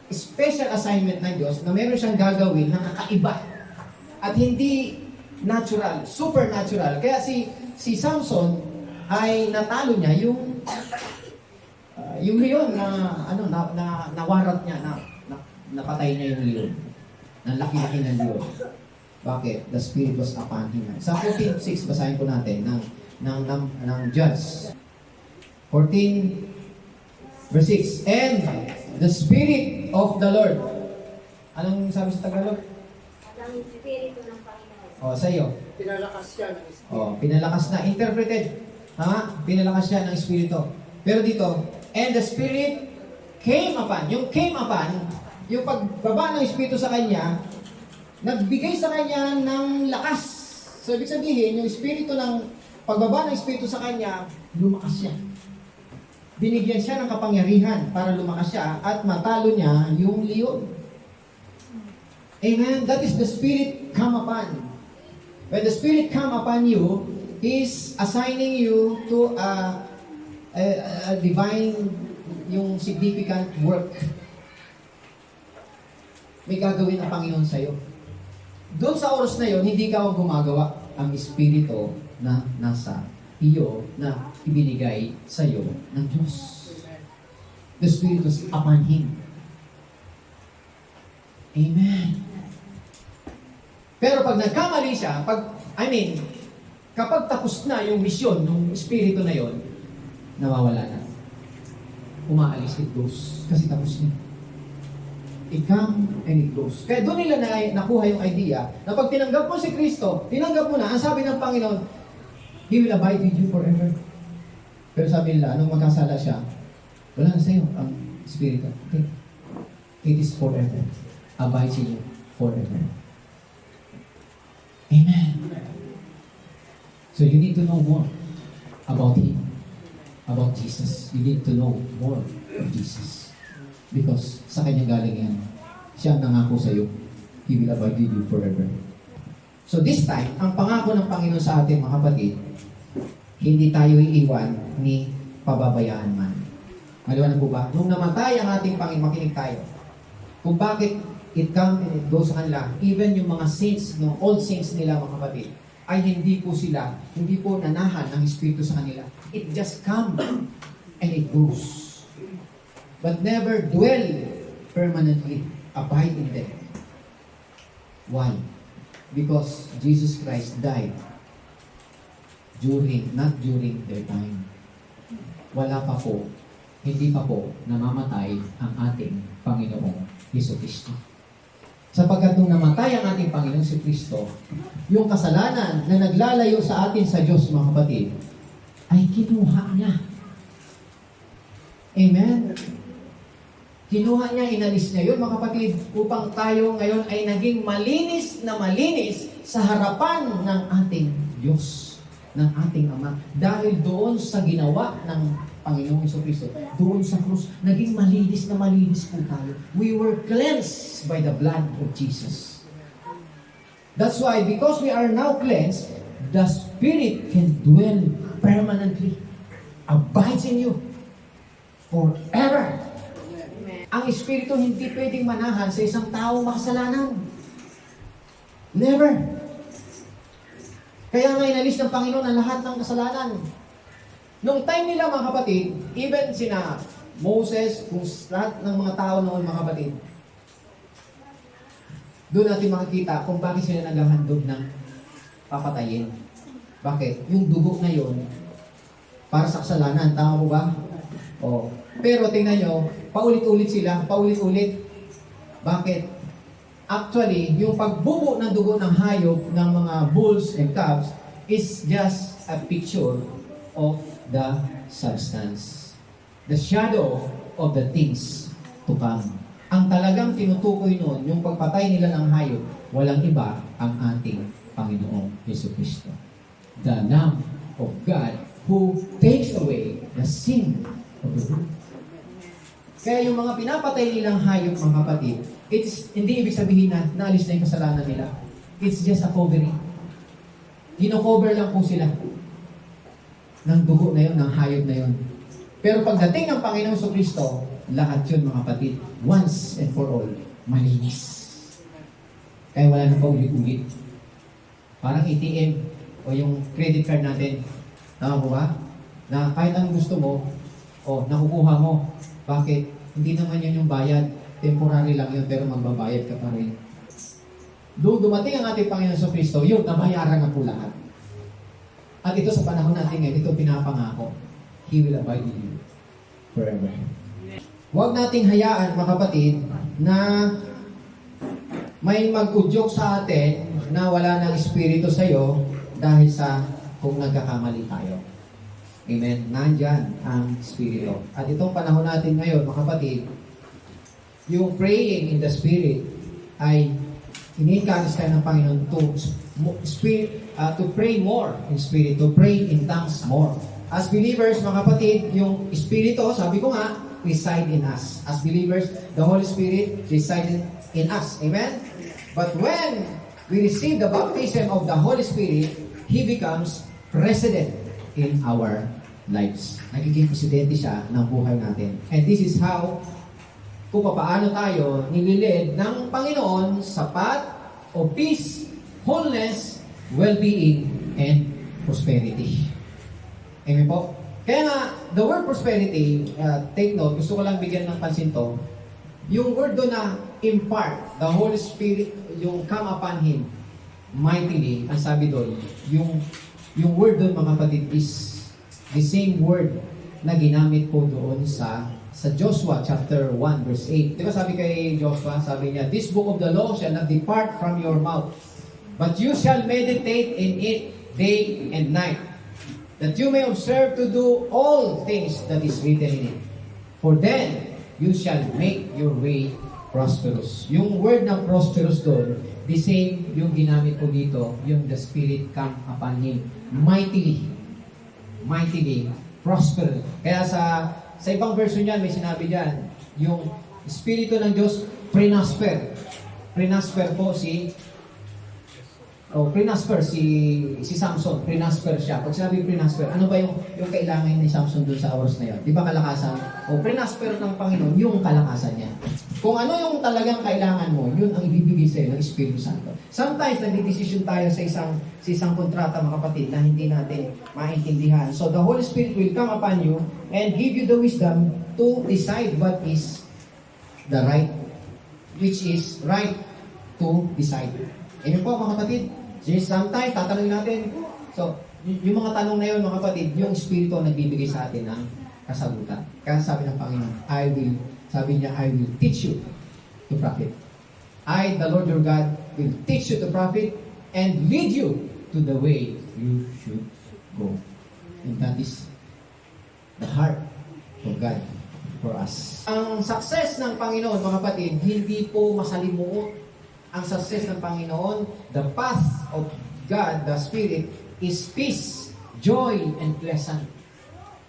special assignment ng Diyos na meron siyang gagawin na kakaiba. At hindi natural, supernatural. Kaya si Samson ay natalo niya yung leon na nawarat niya, napatay niya yung leon. Ang laki-laki ng leon. Bakit? The Spirit was upon him. Sa 14:6, basahin po natin ng Judges. 14 verse 6. And the Spirit of the Lord. Anong sabi sa Tagalog? Ang Espiritu ng Panginoon. Sa iyo. Pinalakas siya ng Espiritu. Pinalakas na. Interpreted. Pinalakas siya ng Espiritu. Pero dito, and the Spirit came upon. Yung came upon, yung pagbaba ng Espiritu sa kanya, nagbigay sa kanya ng lakas. So, ibig sabihin, yung Espiritu ng pagbaba ng Espiritu sa kanya, lumakas siya. Binigyan siya ng kapangyarihan para lumakas siya at matalo niya yung leon. Amen? That is the Spirit come upon. When the Spirit come upon you, He's assigning you to a divine, yung significant work. May gagawin ang Panginoon sa'yo. Doon sa oras na yon, hindi ka gumagawa. Ang Espiritu na nasa iyo na ibinigay sa iyo ng Diyos. The Spirit was upon him. Amen. Pero pag nagkamali siya, kapag tapos na yung misyon ng Espiritu na yon, nawawala na. Umaalis, it goes. Kasi tapos na. It comes and it goes. Kaya doon nila nakuha yung idea na pag tinanggap mo si Kristo, tinanggap mo na, ang sabi ng Panginoon, He will abide with you forever. Pero sabi nila, nung magkasala siya, wala na sa'yo ang Espiritu. Okay. It is forever. Abides in you forever. Amen. So you need to know more about Him, about Jesus. You need to know more of Jesus. Because sa kanya galing yan. Siya ang nangako sa iyo. He will abide with you forever. So this time, ang pangako ng Panginoon sa atin, mga kapatid, hindi tayo iiwan ni pababayaan man. Maliwanag po ba? Nung namatay ang ating Panginoon, makinig tayo. Kung bakit it comes and it goes sa kanila, even yung mga saints, no, old saints nila, mga kapatid, ay hindi po nanahan ng Espiritu sa kanila. It just comes and it goes. But never dwell permanently. Abide in them. Why? Because Jesus Christ died not during their time. Hindi pa po namamatay ang ating Panginoong Jesucristo. Sapagkat nung namatay ang ating Panginoong Jesucristo, yung kasalanan na naglalayo sa atin sa Diyos, mga kapatid, ay kinuha niya. Amen? Kinuha niya, inalis niya yun, mga kapatid, upang tayo ngayon ay naging malinis na malinis sa harapan ng ating Diyos, ng ating Ama. Dahil doon sa ginawa ng Panginoong Jesucristo, doon sa krus, naging malinis na malinis po tayo. We were cleansed by the blood of Jesus. That's why, because we are now cleansed, the Spirit can dwell permanently, abides in you forever. Ang Espiritu hindi pwedeng manahan sa isang tao makasalanan. Never. Kaya nga inalis ng Panginoon ang lahat ng kasalanan. Nung time nila, mga kapatid, even sina Moses, kung lahat ng mga tao noon, mga kapatid, doon natin makikita kung bakit sila naghahandog ng papatayin. Bakit? Yung dugo na yon para sa kasalanan. Tama po ba? Oo. Pero tingnan nyo, paulit-ulit sila, paulit-ulit. Bakit? Actually, yung pagbubo ng dugo ng hayop ng mga bulls and calves is just a picture of the substance. The shadow of the things to come. Ang talagang tinutukoy noon, yung pagpatay nila ng hayop, walang iba ang ating Panginoong Jesucristo. The Lamb of God who takes away the sin of the world. Kaya yung mga pinapatay nilang hayop, mga kapatid, hindi ibig sabihin na naalis na yung kasalanan nila. It's just a covering. Gino-cover lang po sila ng dugo na yun, ng hayop na yun. Pero pagdating ng Panginoong Jesucristo, lahat yun, mga kapatid, once and for all, malinis. Kaya wala na pa ulit-ulit. Parang ATM o yung credit card natin. Tama po ba? Na kahit anong gusto mo, nakukuha mo. Bakit? Hindi naman yun yung bayad. Temporary lang yun, pero magbabayad ka pa rin. Doon dumating ang ating Panginoon Jesucristo, yun, nabayaran na po lahat. At ito sa panahon natin ngayon, ito pinapangako. He will abide with you forever. Huwag nating hayaan, mga kapatid, na may mag-udyok sa atin na wala ng Espiritu sa'yo dahil sa kung nagkakamali tayo. Amen. Nandyan ang Espiritu. At itong panahon natin ngayon, mga kapatid, yung praying in the Spirit ay ini-encourage tayo ng Panginoon to pray more in Spirit, to pray in tongues more. As believers, mga kapatid, yung Espiritu, sabi ko nga, reside in us. As believers, the Holy Spirit resides in us. Amen? But when we receive the baptism of the Holy Spirit, He becomes resident in our lives. Nagiging presidente siya ng buhay natin. And this is how, kung paano tayo nililid ng Panginoon sa path of peace, wholeness, well-being, and prosperity. Amen po? Kaya nga, the word prosperity, take note, gusto ko lang bigyan ng pansin to, yung word doon na impart, the Holy Spirit, yung come upon Him, mightily, ang sabi doon, yung word doon, mga kapatid, is the same word na ginamit po doon sa Joshua chapter 1 verse 8. Di ba sabi kay Joshua, sabi niya, this book of the law shall not depart from your mouth, but you shall meditate in it day and night, that you may observe to do all things that is written in it. For then you shall make your way prosperous. Yung word ng prosperous doon, the same yung ginamit ko dito, yung the Spirit come upon him mightily, prosper. Kaya sa ibang version niyan, may sinabi diyan, yung Espiritu ng Diyos prinasper. Prinasper po si Samson, prinasper siya. Pag sinabi prinasper, ano ba yung kailangan ni Samson doon sa oras na yun? Di ba kalakasan? Prinasper ng Panginoon, yung kalakasan niya. Kung ano yung talagang kailangan mo, yun ang ibibigay sa'yo ng Espiritu Santo. Sometimes, nagdidesisyon tayo sa isang kontrata, mga kapatid, na hindi natin maintindihan. So, the Holy Spirit will come upon you and give you the wisdom to decide what is the right, which is right to decide. Amen po, mga kapatid. Sometimes, tatanungin natin. So, yung mga tanong na yun, mga kapatid, yung Espiritu ang nagbibigay sa atin ng kasagutan. Kaya sabi ng Panginoon, I will teach you to profit. I, the Lord your God, will teach you to profit and lead you to the way you should go. And that is the heart of God for us. Ang success ng Panginoon, mga kapatid, hindi po masalimuot. Ang success ng Panginoon, the path of God, the Spirit, is peace, joy, and pleasant.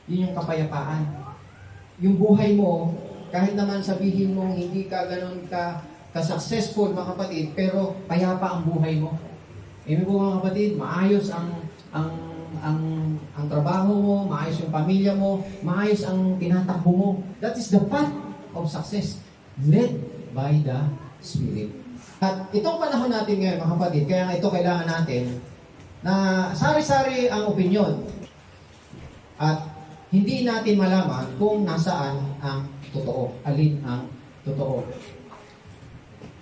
Yun yung kapayapaan. Yung buhay mo, kahit naman sabihin mo hindi ka ganun ka-successful, mga kapatid, pero payapa ang buhay mo. Ibig po, mga kapatid, maayos ang trabaho mo, maayos yung pamilya mo, maayos ang tinatakbo mo. That is the path of success, led by the Spirit. At itong panahon natin ngayon, mga kapatid, kaya nga ito kailangan natin na sari-sari ang opinyon. At hindi natin malaman kung nasaan ang totoo, alin ang totoo.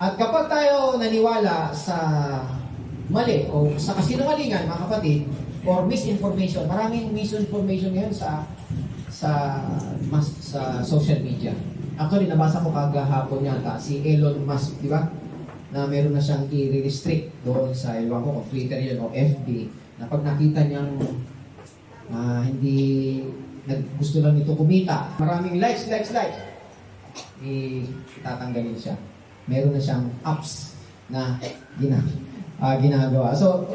At kapag tayo naniwala sa mali o sa kasinungalingan, mga kapatid, or misinformation. Maraming misinformation ngayon sa social media. Actually, nabasa ko kagahapon yata si Elon Musk, di ba? Na meron na siyang i-restrict doon sa, iwan ko kung Twitter yun o FB, na pag nakita niyang hindi gusto lang nito kumita, maraming likes, itatanggalin siya. Meron na siyang apps na ginagawa. So,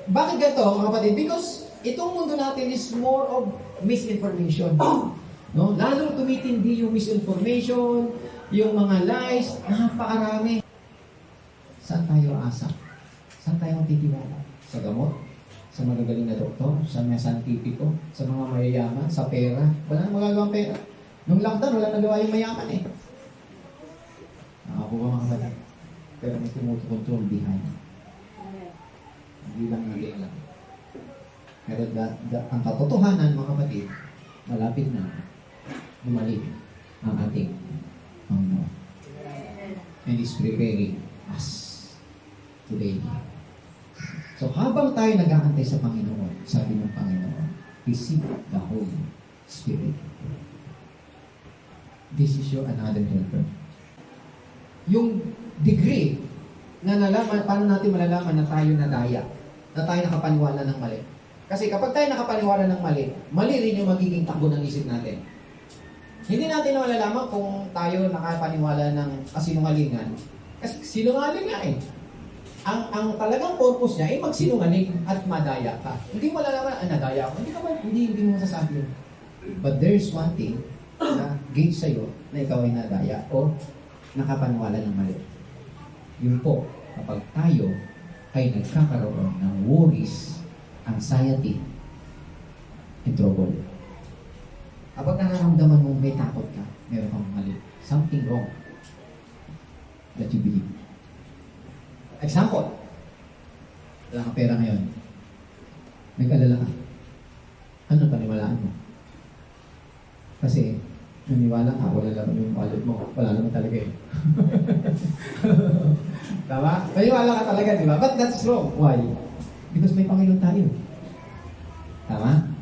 bakit ganito, mga kapatid? Because itong mundo natin is more of misinformation. No? Lalo tumitindi yung misinformation, yung mga lies, napakarami. Saan tayo asa? Saan tayo titiwala? Sa gamot? Sa magagaling na doktor? Sa mga scientifico? Sa mga mayayaman? Sa pera? Wala nang magagawang pera. Nung lockdown, wala nagawa yung mayaman eh. Nakakuha mga kapatid. Pero may tumutukontrol behind. Hindi lang naging lang. Pero ang katotohanan, mga kapatid, malapit na bumalik ang ating Panginoon. And is preparing us today. So habang tayo nag-aantay sa Panginoon, sabi ng Panginoon, receive the Holy Spirit. This is your another helper. Yung degree na nalaman, paano natin malalaman na tayo nadaya, na tayo nakapaniwala ng mali. Kasi kapag tayo nakapaniwala ng mali, mali rin yung magiging takbo ng isip natin. Hindi natin na malalaman kung tayo nakapaniwala ng kasinungalingan. Kasi sinungaling nga eh. Ang talagang purpose niya ay magsinungaling at madaya ka. Hindi mo malalaman, nadaya ako. Hindi mo masasabi yun. But there's one thing na gauge sa'yo na ikaw ay nadaya o nakapaniwala ng mali. Yun po, kapag tayo ay nagkakaroon ng worries, anxiety, and trouble. Kapag nararamdaman mo may takot ka, meron kang mali, something wrong that you believe. Example, wala kang pera ngayon. Nag-alala ka. Ano paniwalaan mo? Kasi, naniwala ka, wala naman yung wallet mo. Wala naman talaga eh. Tama? Naniwala ka talaga, di ba? But that's wrong. Why? Because may Panginoon tayo. Tama?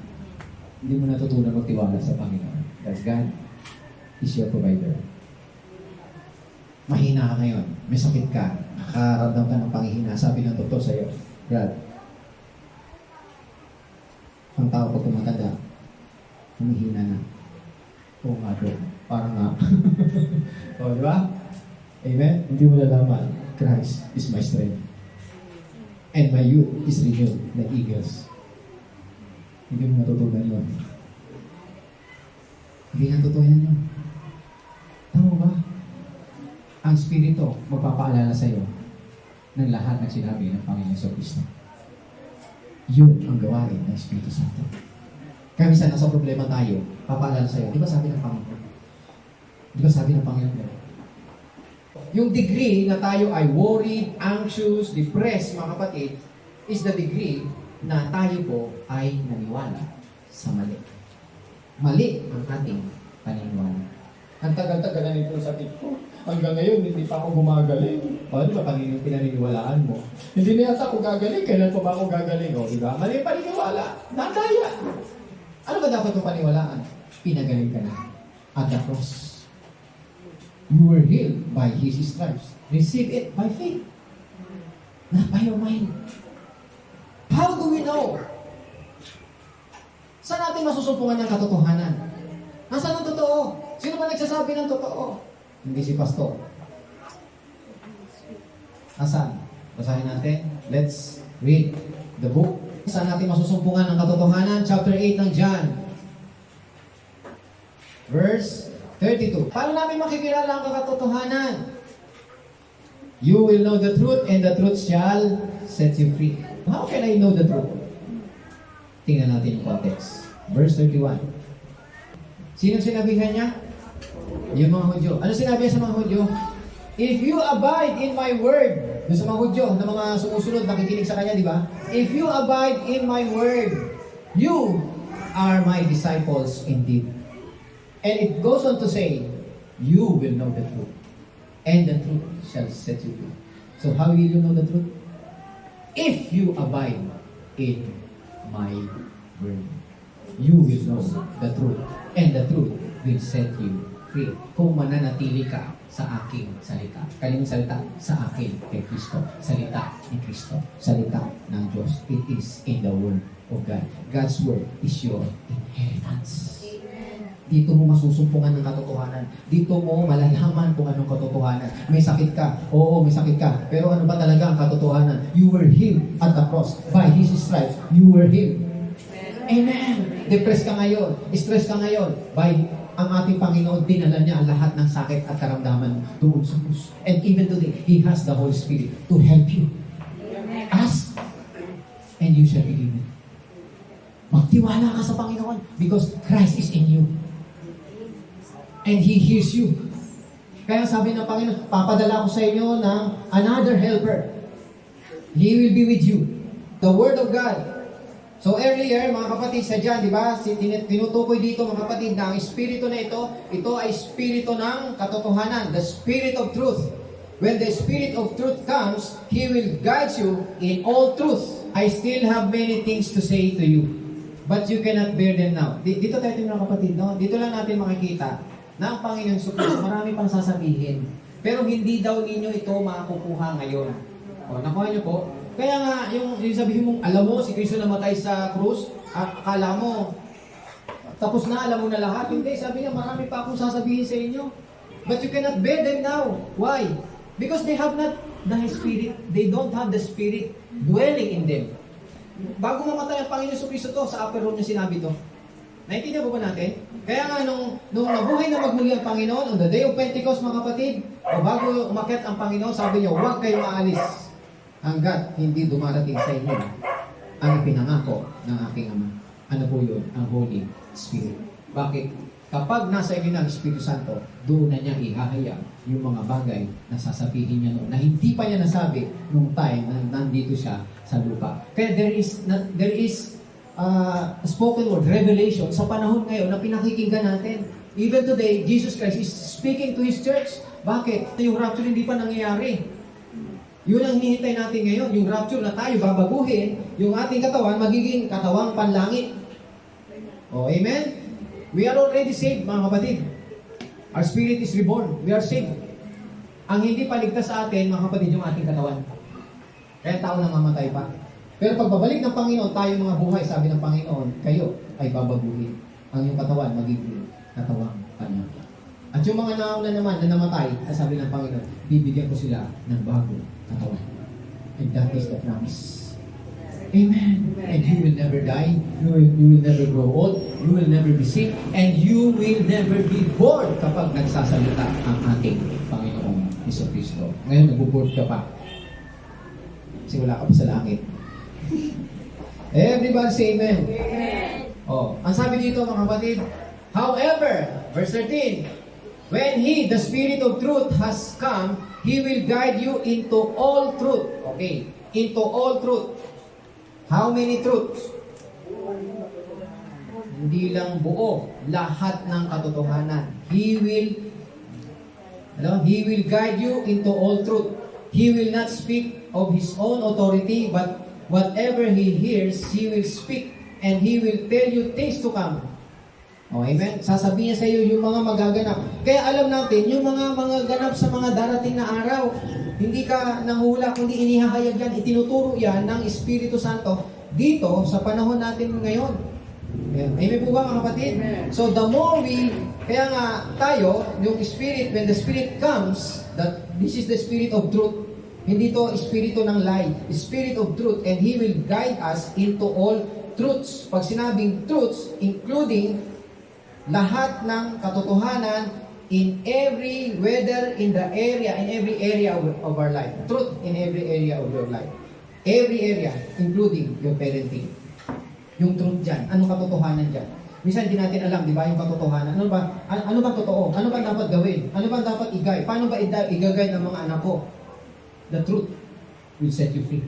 Hindi mo natutunan magtiwala sa Panginoon. That God is your provider. Mahina ka ngayon. May sakit ka. Nakaramdam ka ng panghihina. Sabi ng doktor sa'yo, Brad, ang tao pag tumatanda, humihina na. Oo nga, bro. Parang nga. O, di ba? Amen? Hindi mo nalaman. Christ is my strength. And my youth is renewed like eagles. Hindi mo natutunan yun. Hindi natutunan yun. Tama ba? Ang Espiritu magpapaalala sa iyo ng lahat ng sinabi ng Panginoon sa Kristo. Yun ang gawain ng Espiritu Santo. Kaya minsan nasa problema tayo, papaalala sa iyo. Di ba sabi ng Panginoon? Di ba sabi ng Panginoon? Yung degree na tayo ay worried, anxious, depressed, mga kapatid, is the degree na tayo po ay naniwala sa mali. Mali ang ating paniniwala. Ang tagal-tagal na nito sa sakit ko. Hanggang ngayon, hindi pa ako gumagaling. O, di ba pinaniniwalaan mo? Hindi na yata ako gagaling. Kailan pa ba ako gagaling? O, di ba? Mali paniniwala. Nadaya. Ano ba dapat yung paniwalaan? Pinagaling ka na. At the cross. You were healed by His stripes. Receive it by faith. Not by your mind. How do we know? Saan natin masusumpungan ng katotohanan? Nasaan ang totoo? Sino ba nagsasabi ng totoo? Hindi si pastor. Nasaan? Basahin natin. Let's read the book. Saan natin masusumpungan ng katotohanan? Chapter 8 ng John. Verse 32. Paano namin makikilala ang katotohanan? You will know the truth and the truth shall set you free. How can I know the truth? Tingnan natin yung context. Verse 31. Sino sinabihan niya? Yung mga Hudyo. Ano sinabi niya sa mga Hudyo? If you abide in my word, doon sa mga Hudyo, na mga sumusunod, nakikinig sa kanya, di ba? If you abide in my word, you are my disciples indeed. And it goes on to say, you will know the truth, and the truth shall set you free. So how will you know the truth? If you abide in my word. You will know the truth, and the truth will set you free. Kung mananatili ka sa aking salita. Kaninong salita? Sa akin, kay Kristo. Salita ni Kristo. Salita ng Diyos. It is in the Word of God. God's Word is your inheritance. Dito mo masusumpungan ng katotohanan. Dito mo malalaman kung anong katotohanan. May sakit ka. Oo, may sakit ka. Pero ano ba talaga ang katotohanan? You were healed at the cross. By His stripes, you were healed. Amen. Depressed ka ngayon. Stress ka ngayon. By ang ating Panginoon, dinala niya ang lahat ng sakit at karamdaman doon sa krus. And even today, He has the Holy Spirit to help you. Ask, and you shall believe it. Magtiwala ka sa Panginoon because Christ is in you. And He hears you. Kaya sabi ng Panginoon, papadala ko sa inyo ng another helper. He will be with you. The Word of God. So earlier, mga kapatid, sa dyan, di ba, tinutukoy dito, mga kapatid, na ang espiritu na ito ay espiritu ng katotohanan, the Spirit of truth. When the Spirit of truth comes, He will guide you in all truth. I still have many things to say to you, but you cannot bear them now. Dito tayo, mga kapatid, no? Dito lang natin makikita na ang Panginoon Jesucristo, marami pang sasabihin. Pero hindi daw ninyo ito makukuha ngayon. O, nakuha niyo po? Kaya nga, yung sabihin mong, alam mo, si Kristo namatay sa krus, akala mo, tapos na, alam mo na lahat. Hindi, sabi niya, marami pa akong sasabihin sa inyo. But you cannot bear them now. Why? Because they have not the Spirit. They don't have the Spirit dwelling in them. Bago mamatay ang Panginoon Jesucristo to, sa upper room niya sinabi to. Naintindihan po ba natin? Kaya nga, nung nabuhay na magmuli ang Panginoon, on the day of Pentecost, mga kapatid, o bago umakyat ang Panginoon, sabi niya, huwag kayong maalis hanggat hindi dumarating sa inyo ang ipinangako ng aking Ama. Ano po yun? Ang Holy Spirit. Bakit? Kapag nasa inyo ng Espiritu Santo, doon na niya ihahayag yung mga bagay na sasabihin niya noon, na hindi pa niya nasabi nung time na nandito siya sa lupa. Kaya there is spoken word, revelation, sa panahon ngayon na pinakikinggan natin. Even today, Jesus Christ is speaking to His church. Bakit? Yung rapture hindi pa nangyayari. Yun ang hinihintay natin ngayon, yung rapture na tayo babaguhin, yung ating katawan magiging katawang panlangit. Oh, amen? We are already saved, mga kapatid. Our spirit is reborn. We are saved. Ang hindi paligtas sa atin, mga kapatid, yung ating katawan. Kaya tao namamatay pa. Pero pagbabalik ng Panginoon, tayo mga buhay, sabi ng Panginoon, kayo ay babaguhin. Ang iyong katawan magiging katawang panlangit. At yung mga nauna naman na namatay, sabi ng Panginoon, bibigyan ko sila ng bagong katawan. And that is the promise. Amen. And you will never die. You will never grow old. You will never be sick. And you will never be bored kapag nagsasalita ang ating Panginoong Jesucristo. Ngayon, nagbo-bored ka pa. Kasi wala ka pa sa langit. Everybody say amen. Amen. Oh, ang sabi dito, mga kapatid, however, verse 13, when He, the Spirit of truth, has come, He will guide you into all truth. Okay, into all truth. How many truths? Hindi lang buo, lahat ng katotohanan. He will guide you into all truth. He will not speak of His own authority, but whatever He hears, He will speak, and He will tell you things to come. Oh, amen? Sasabihin sa iyo yung mga magaganap. Kaya alam natin, yung mga ganap sa mga darating na araw, hindi ka nanghula, kundi inihahayag yan, itinuturo yan ng Espiritu Santo dito sa panahon natin ngayon. Amen. Amen po ba, mga kapatid? So the more kaya nga tayo, yung Spirit, when the Spirit comes, this is the Spirit of truth. Hindi to Espiritu ng lie. Spirit of truth, and He will guide us into all truths. Pag sinabing truths, including lahat ng katotohanan in every area of our life. Truth in every area of your life. Every area, including your parenting. Yung truth dyan. Anong katotohanan dyan? Minsan hindi natin alam, di ba, yung katotohanan. Ano ba totoo? Ano ba dapat gawin? Ano ba dapat igay? Paano ba igagay ng mga anak ko? The truth will set you free.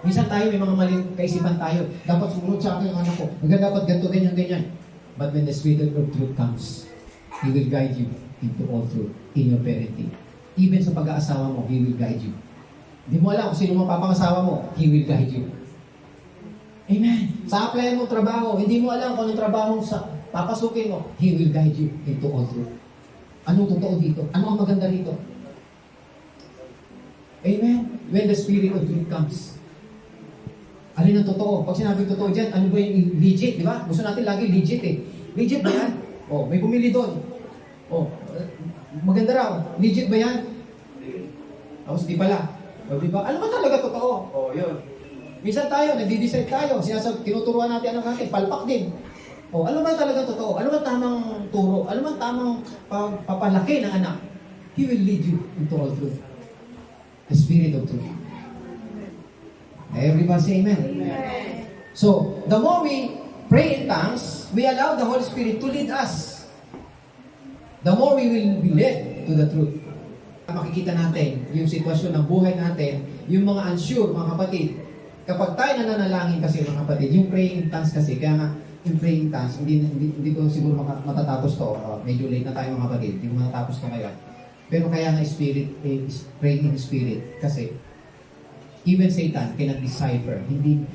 Minsan tayo, may mga maling kaisipan tayo. Dapat sumunod sa akin ang anak ko. Dapat ganito, ganyan. But when the Spirit of truth comes, He will guide you into all truth in your parenting. Even sa pag-aasawa mo, He will guide you. Hindi mo alam kung sino mapapangasawa mo, He will guide you. Amen. Sa apply mo trabaho, hindi mo alam kung anong trabaho sa papasukin mo, He will guide you into all truth. Anong totoo dito? Ano ang maganda dito? Amen. When the Spirit of truth comes. Alin ang totoo? Pag sinabi totoo dyan, ano ba yung legit, di ba? Gusto natin lagi legit eh. Legit ba yan? Oh, may bumili doon. Oh, maganda raw. Legit ba yan? Tapos di pala. O di ba? Ano ba talaga totoo? Oh, yun. Minsan tayo, nagdi-decide tayo. Tinuturuan natin ano natin, palpak din. O, ano ba talaga totoo? Ano ba tamang turo? Ano ba tamang papalaki ng anak? He will lead you into all truth. The Spirit of truth. Everybody say amen. So, the more we pray in tongues, we allow the Holy Spirit to lead us. The more we will be led to the truth. Makikita natin yung sitwasyon ng buhay natin, yung mga unsure, mga kapatid. Kapag tayo nananalangin kasi, mga kapatid, yung praying in tongues kasi, kaya nga, yung praying in tongues, hindi ko siguro matatapos to. Medyo late na tayo, mga kapatid. Hindi ko matatapos to ngayon. Pero kaya nga praying in spirit, kasi, even Satan cannot decipher. Hindi,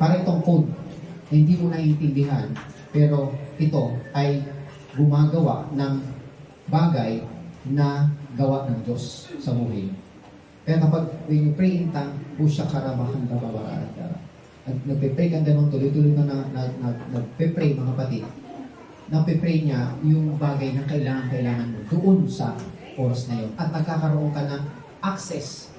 para itong code, hindi mo naiintindihan, pero ito ay gumagawa ng bagay na gawa ng Diyos sa buhay. Kaya kapag when you pray in tongue, pusya karamahan bababa. Nagpe-pray ka ganun, tuloy-tuloy na nagpe-pray mga kapatid. Nagpe-pray niya yung bagay na kailangan mo doon sa oras na yun. At nagkakaroon ka ng access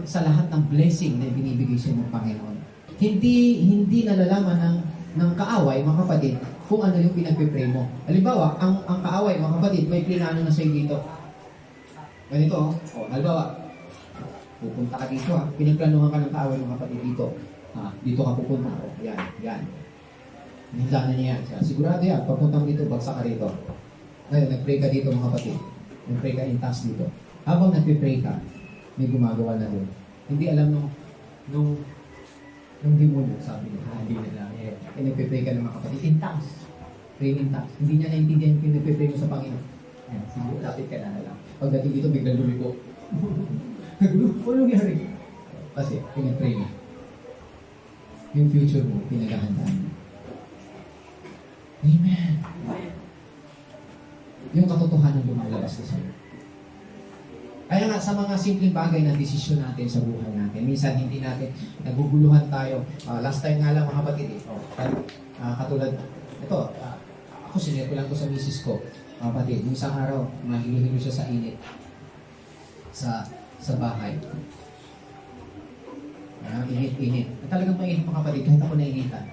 sa lahat ng blessing na binibigay sa ng Panginoon. Hindi nalalaman ng kaaway, mga kapatid, kung ano yung pinagpe-pray mo. Halimbawa, ang kaaway, mga kapatid, may plinano na sa'yo dito. Ganito, halimbawa, pupunta ka dito, pinagplanuhan ka ng kaaway, mga kapatid, dito. Dito ka pupunta. Yan. Hindanan niya yan. Sigurado yan, papunta mo dito, bagsak ka dito. Ngayon, nag-pray ka dito, mga kapatid. Nag-pray ka in task dito. Habang nag-pray ka, may gumagawa na doon. Hindi alam nung demonyo, sabi niya, hindi na lang. Nagpe-pray ka ng mga kapatid, in tongues. Pray in tongues. Hindi niya naintindihan yung pinagpe-pray mo sa Panginoon. Ayan, sige, lapit ka na lang. Pagdating dito, biglang lumiko. Ano nangyari? Kasi, pinag-pray mo. Yung future mo, pinaghahandaan mo. Amen. Yung katotohanan lumalabas na sa'yo. Kaya nga sa mga simpleng bagay na desisyon natin sa buhay natin, minsan hindi natin naguguluhan tayo. Last time nga lang mga kapatid, katulad, ito, ako sinare ko lang to sa misis ko, mga kapatid, yung isang araw, mahilo-hilo siya sa init, sa bahay. Init. Talagang mainit mga kapatid, kahit ako nainitan.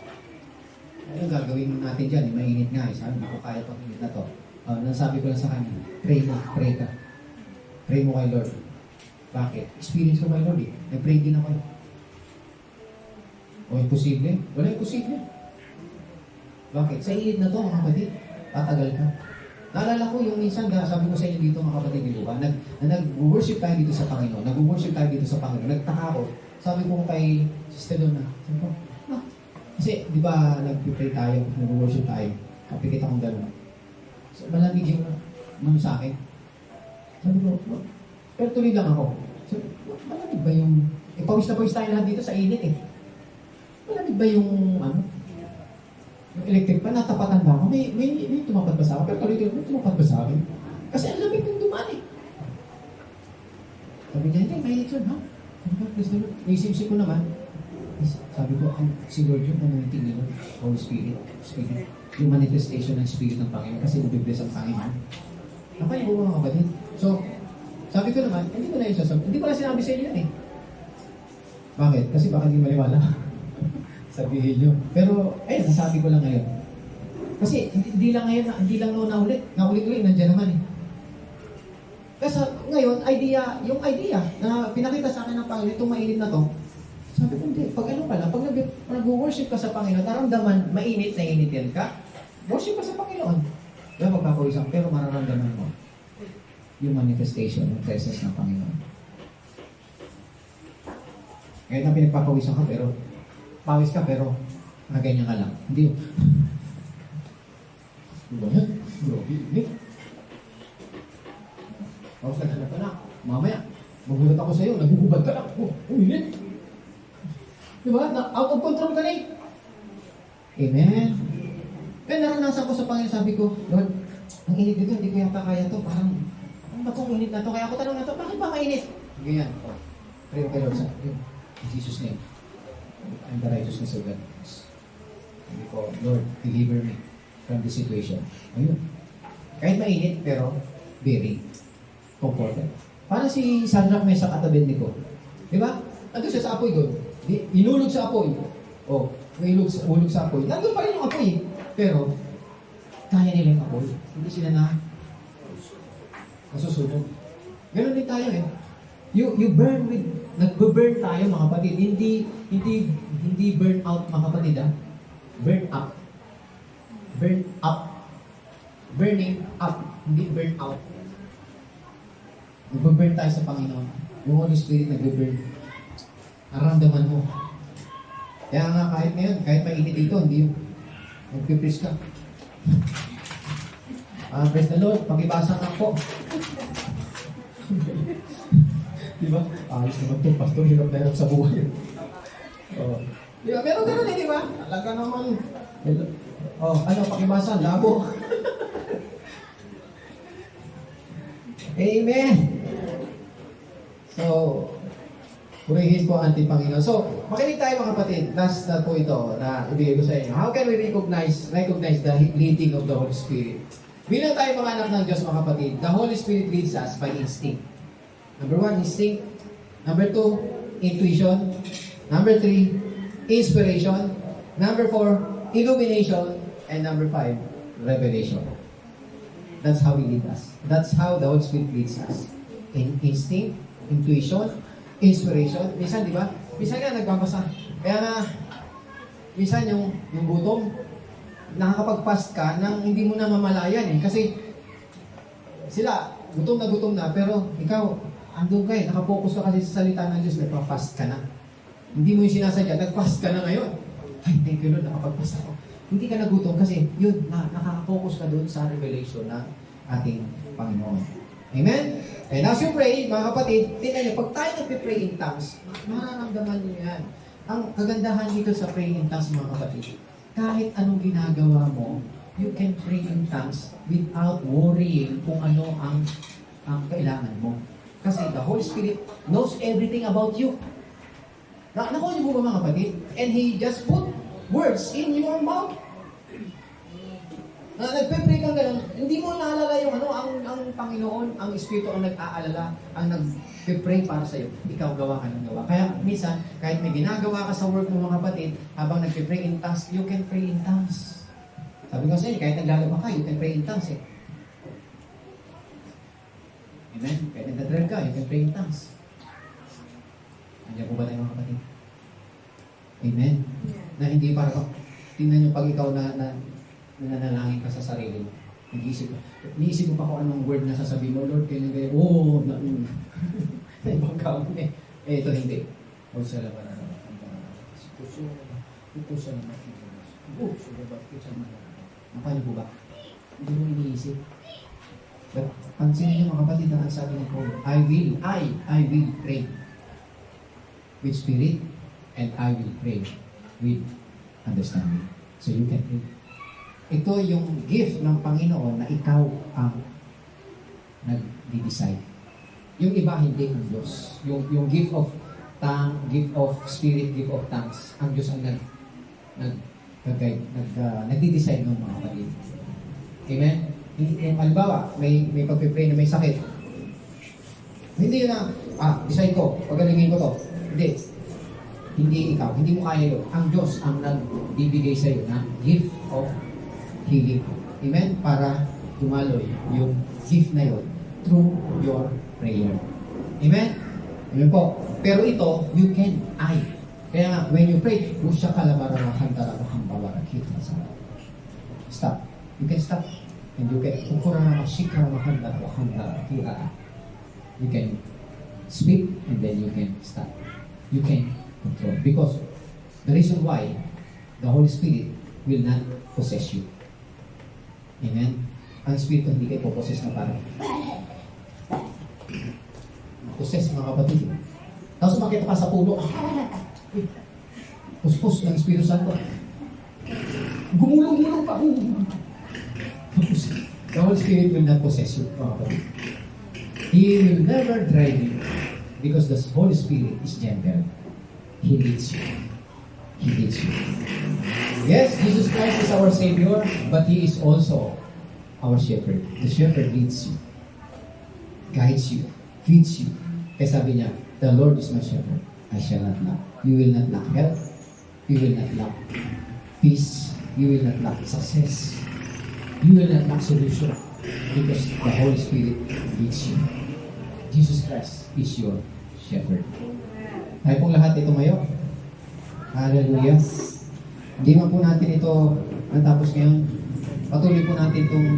Ano gagawin natin dyan? Mainit nga, sabi ko, kaya pang init na to. Nasabi ko lang sa kanya, pray ka. Pray mo kay Lord. Bakit? Experience ko kay Lord eh. Nag-pray din ako. O imposible? Wala imposible. Bakit? Sa init na to, mga kapatid, tatagal ka. Naalala ko yung minsan, sabi ko sa inyo dito, mga kapatid, di ba? Nag-worship tayo dito sa Panginoon. Nag-worship tayo dito sa Panginoon. Nagtaka ako. Sabi ko kay Sister Luna, sabi ko, kasi, di ba, nag-pray tayo, nag-worship tayo. Kapikit akong gano'n. So, malamig yung sa akin. Sabi ko, pero tuloy lang ako. So, malamig ba yung... pawis na pawis tayo lahat dito sa init eh. Malamig ba yung yung electric pa, natapatan ba ako? May tumapat ba sa akin? Pero tuloy-tuloy, may tumapat ba sa akin? Kasi ang lamig yung dumaan eh. Sabi niya, hindi, mainit yun, ha? Sabi ko, please, Lord. Naisip ko naman. Sabi ko, si Lord yun, anointing ni Lord, Holy Spirit. Yung manifestation ng Spirit ng Panginoon. Kasi ubibless ang Panginoon. Napay mo mga kapatid. So, sabi ko naman, hindi ko na isasabi. Hindi ko na sinabi sa inyo yan eh. Bakit? Kasi baka hindi maliwala. Sabihin nyo. Pero, nasabi ko lang ngayon. Kasi, hindi lang noon naulit. Naulit-ulit, nandiyan naman eh. Kasi ngayon, yung idea na pinakita sa akin ng Panginoon, itong mainit na to, sabi ko, hindi. Pag pag nag-worship ka sa Panginoon, naramdaman, mainit na initin ka, worship ka sa Panginoon. Diba, magpapawisan, pero mararamdaman mo yung manifestation, yung presence ng Panginoon. Ngayon na pinagpapawisan ka, pero pawis ka, pero ganyan ka lang. Hindi. Diba yan? Hindi. Tapos naghanap ka na. Mamaya, magulat ako sa'yo, naguhubad ka lang. Uminit. Diba? Out of control ka na eh. Amen. Kaya naranasan ko sa Panginoon, sabi ko, Lord, ang init dito, hindi ko yata kaya to. Parang, ano ba itong init na to? Kaya ako tanong na to, bakit ba mainit? Ganyan. Oh. Pray kay Lord sa in Jesus' name. I'm the righteousness of God. Sabi ko, Lord, deliver me from this situation. Ayun. Kahit mainit, pero very comfortable. Parang si Shadrach, Meshach at Abednego. Di ba? Nandun siya sa apoy doon. Inulog sa apoy. O, ulog sa apoy. Nandun pa rin yung apoy. Pero, kaya nila yung apoy. Hindi sila nasusunog. Ganun din tayo eh. You burn with, nagbe-burn tayo mga kapatid. Hindi burn out mga kapatid ha. Burn up. Burn up. Burning up. Hindi burn out. Nagbe-burn tayo sa Panginoon. Yung Holy Spirit nagbe-burn. Naramdaman mo. Kaya nga kahit ngayon, kahit mainit dito, hindi yung magpipris ka. Praise the Lord, pakibasa nga po. Diba? Ayos naman ito, pastor, hirap na hirap sa buhay. Diba? Pero gano'n eh, diba? Talaga naman. Ano, pakibasa, labo. Amen. So, purihin po ang ating Panginoon. So, makinig tayo mga kapatid. Last na po ito na ibigay ko sa inyo. How can we recognize the leading of the Holy Spirit? Bilang tayo mga anak ng Diyos mga kapatid, the Holy Spirit leads us by instinct. Number 1, instinct. Number 2, intuition. Number 3, inspiration. Number 4, illumination. And number 5, revelation. That's how He leads us. That's how the Holy Spirit leads us. In instinct, intuition, inspiration. Minsan, di ba? Minsan nga nagbabasa. Kaya nga, minsan yung gutom, nakakapag-fast ka nang hindi mo na mamalayan eh. Kasi sila, gutom na, pero ikaw, andun ka eh, nakapokus ka kasi sa salita ng Diyos, nagpa-fast ka na. Hindi mo yung sinasadya, nag-fast ka na ngayon. Ay, thank you Lord, nakapag-fast ako. Hindi ka nagutom kasi yun, nakaka-focus ka doon sa revelation ng ating Panginoon. Amen? And as you pray, mga kapatid, tingnan niyo, pag tayo nagpe-pray in tongues, mararamdaman niyo yan. Ang kagandahan dito sa pray in tongues, mga kapatid, kahit anong ginagawa mo, you can pray in tongues without worrying kung ano ang kailangan mo. Kasi the Holy Spirit knows everything about you. Nakuha niyo po ba mga kapatid? And He just put words in your mouth. Nagpe-pray kang gano'n, hindi mo naalala yung ang Panginoon, ang Espiritu ang nag-aalala, ang nagpe-pray para sa iyo. Ikaw gawa ka ng gawa. Kaya minsan, kahit may ginagawa ka sa work mo mga kapatid, habang nagpe-pray in tongues, you can pray in tongues. Sabi ko sa inyo, kahit naglalaba ka, you can pray in tongues eh. Amen? Kahit nagdadrive ka, you can pray in tongues. Andiyan po ba tayo mga kapatid? Amen? Na hindi para ka, tingnan nyo pag ikaw nananalangin ka sa sarili mo. Nag-iisip mo pa kung anong word na sasabihin mo, Lord, kaya oo, naibang kaon eh. Eh, ito hindi. O sa laban na naman. Ito sa naman. Makanya po ba? Hindi mo iniisip. But, pansinin niyo mga kapatid na ang sabi ni Paul, I will pray with spirit and I will pray with understanding. So you can pray. Ito yung gift ng Panginoon na ikaw ang nag-decide. Yung iba hindi ang Diyos. Yung gift of tongue, gift of spirit, gift of tongues, ang Diyos ang nag-decide ng mga kapatid. Amen? Halimbawa, may pagpipray na may sakit. Hindi yun na, decide ko, pagalingin ko to. Hindi. Hindi ikaw, hindi mo kaya yun. Ang Diyos ang nagbibigay sa iyo na gift of healing. Amen? Para dumaloy yung gift na yun through your prayer. Amen? Amen po. Pero ito, you can, Kaya nga, when you pray, stop. You can stop. And you can, you can speak and then you can stop. You can control. Because the reason why the Holy Spirit will not possess you. Amen? Ang Espiritu hindi kayo po-possess na parang possess mga kapatid. Tapos makita ka sa puno. Puspos ng Espiritu Santo. Gumulong-gulong pa. The Holy Spirit will not possess you. He will never drive you because the Holy Spirit is gentle. He leads you. He leads you. Yes, Jesus Christ is our Savior, but He is also our shepherd. The shepherd leads you, guides you, feeds you. Kaya sabi niya, the Lord is my shepherd. I shall not lack. You will not lack health. You will not lack peace. You will not lack success. You will not lack solution because the Holy Spirit leads you. Jesus Christ is your shepherd. Tayo pong lahat ito tumayo. Hallelujah. Hindi man po natin ito natapos ngayon. Patuloy po natin itong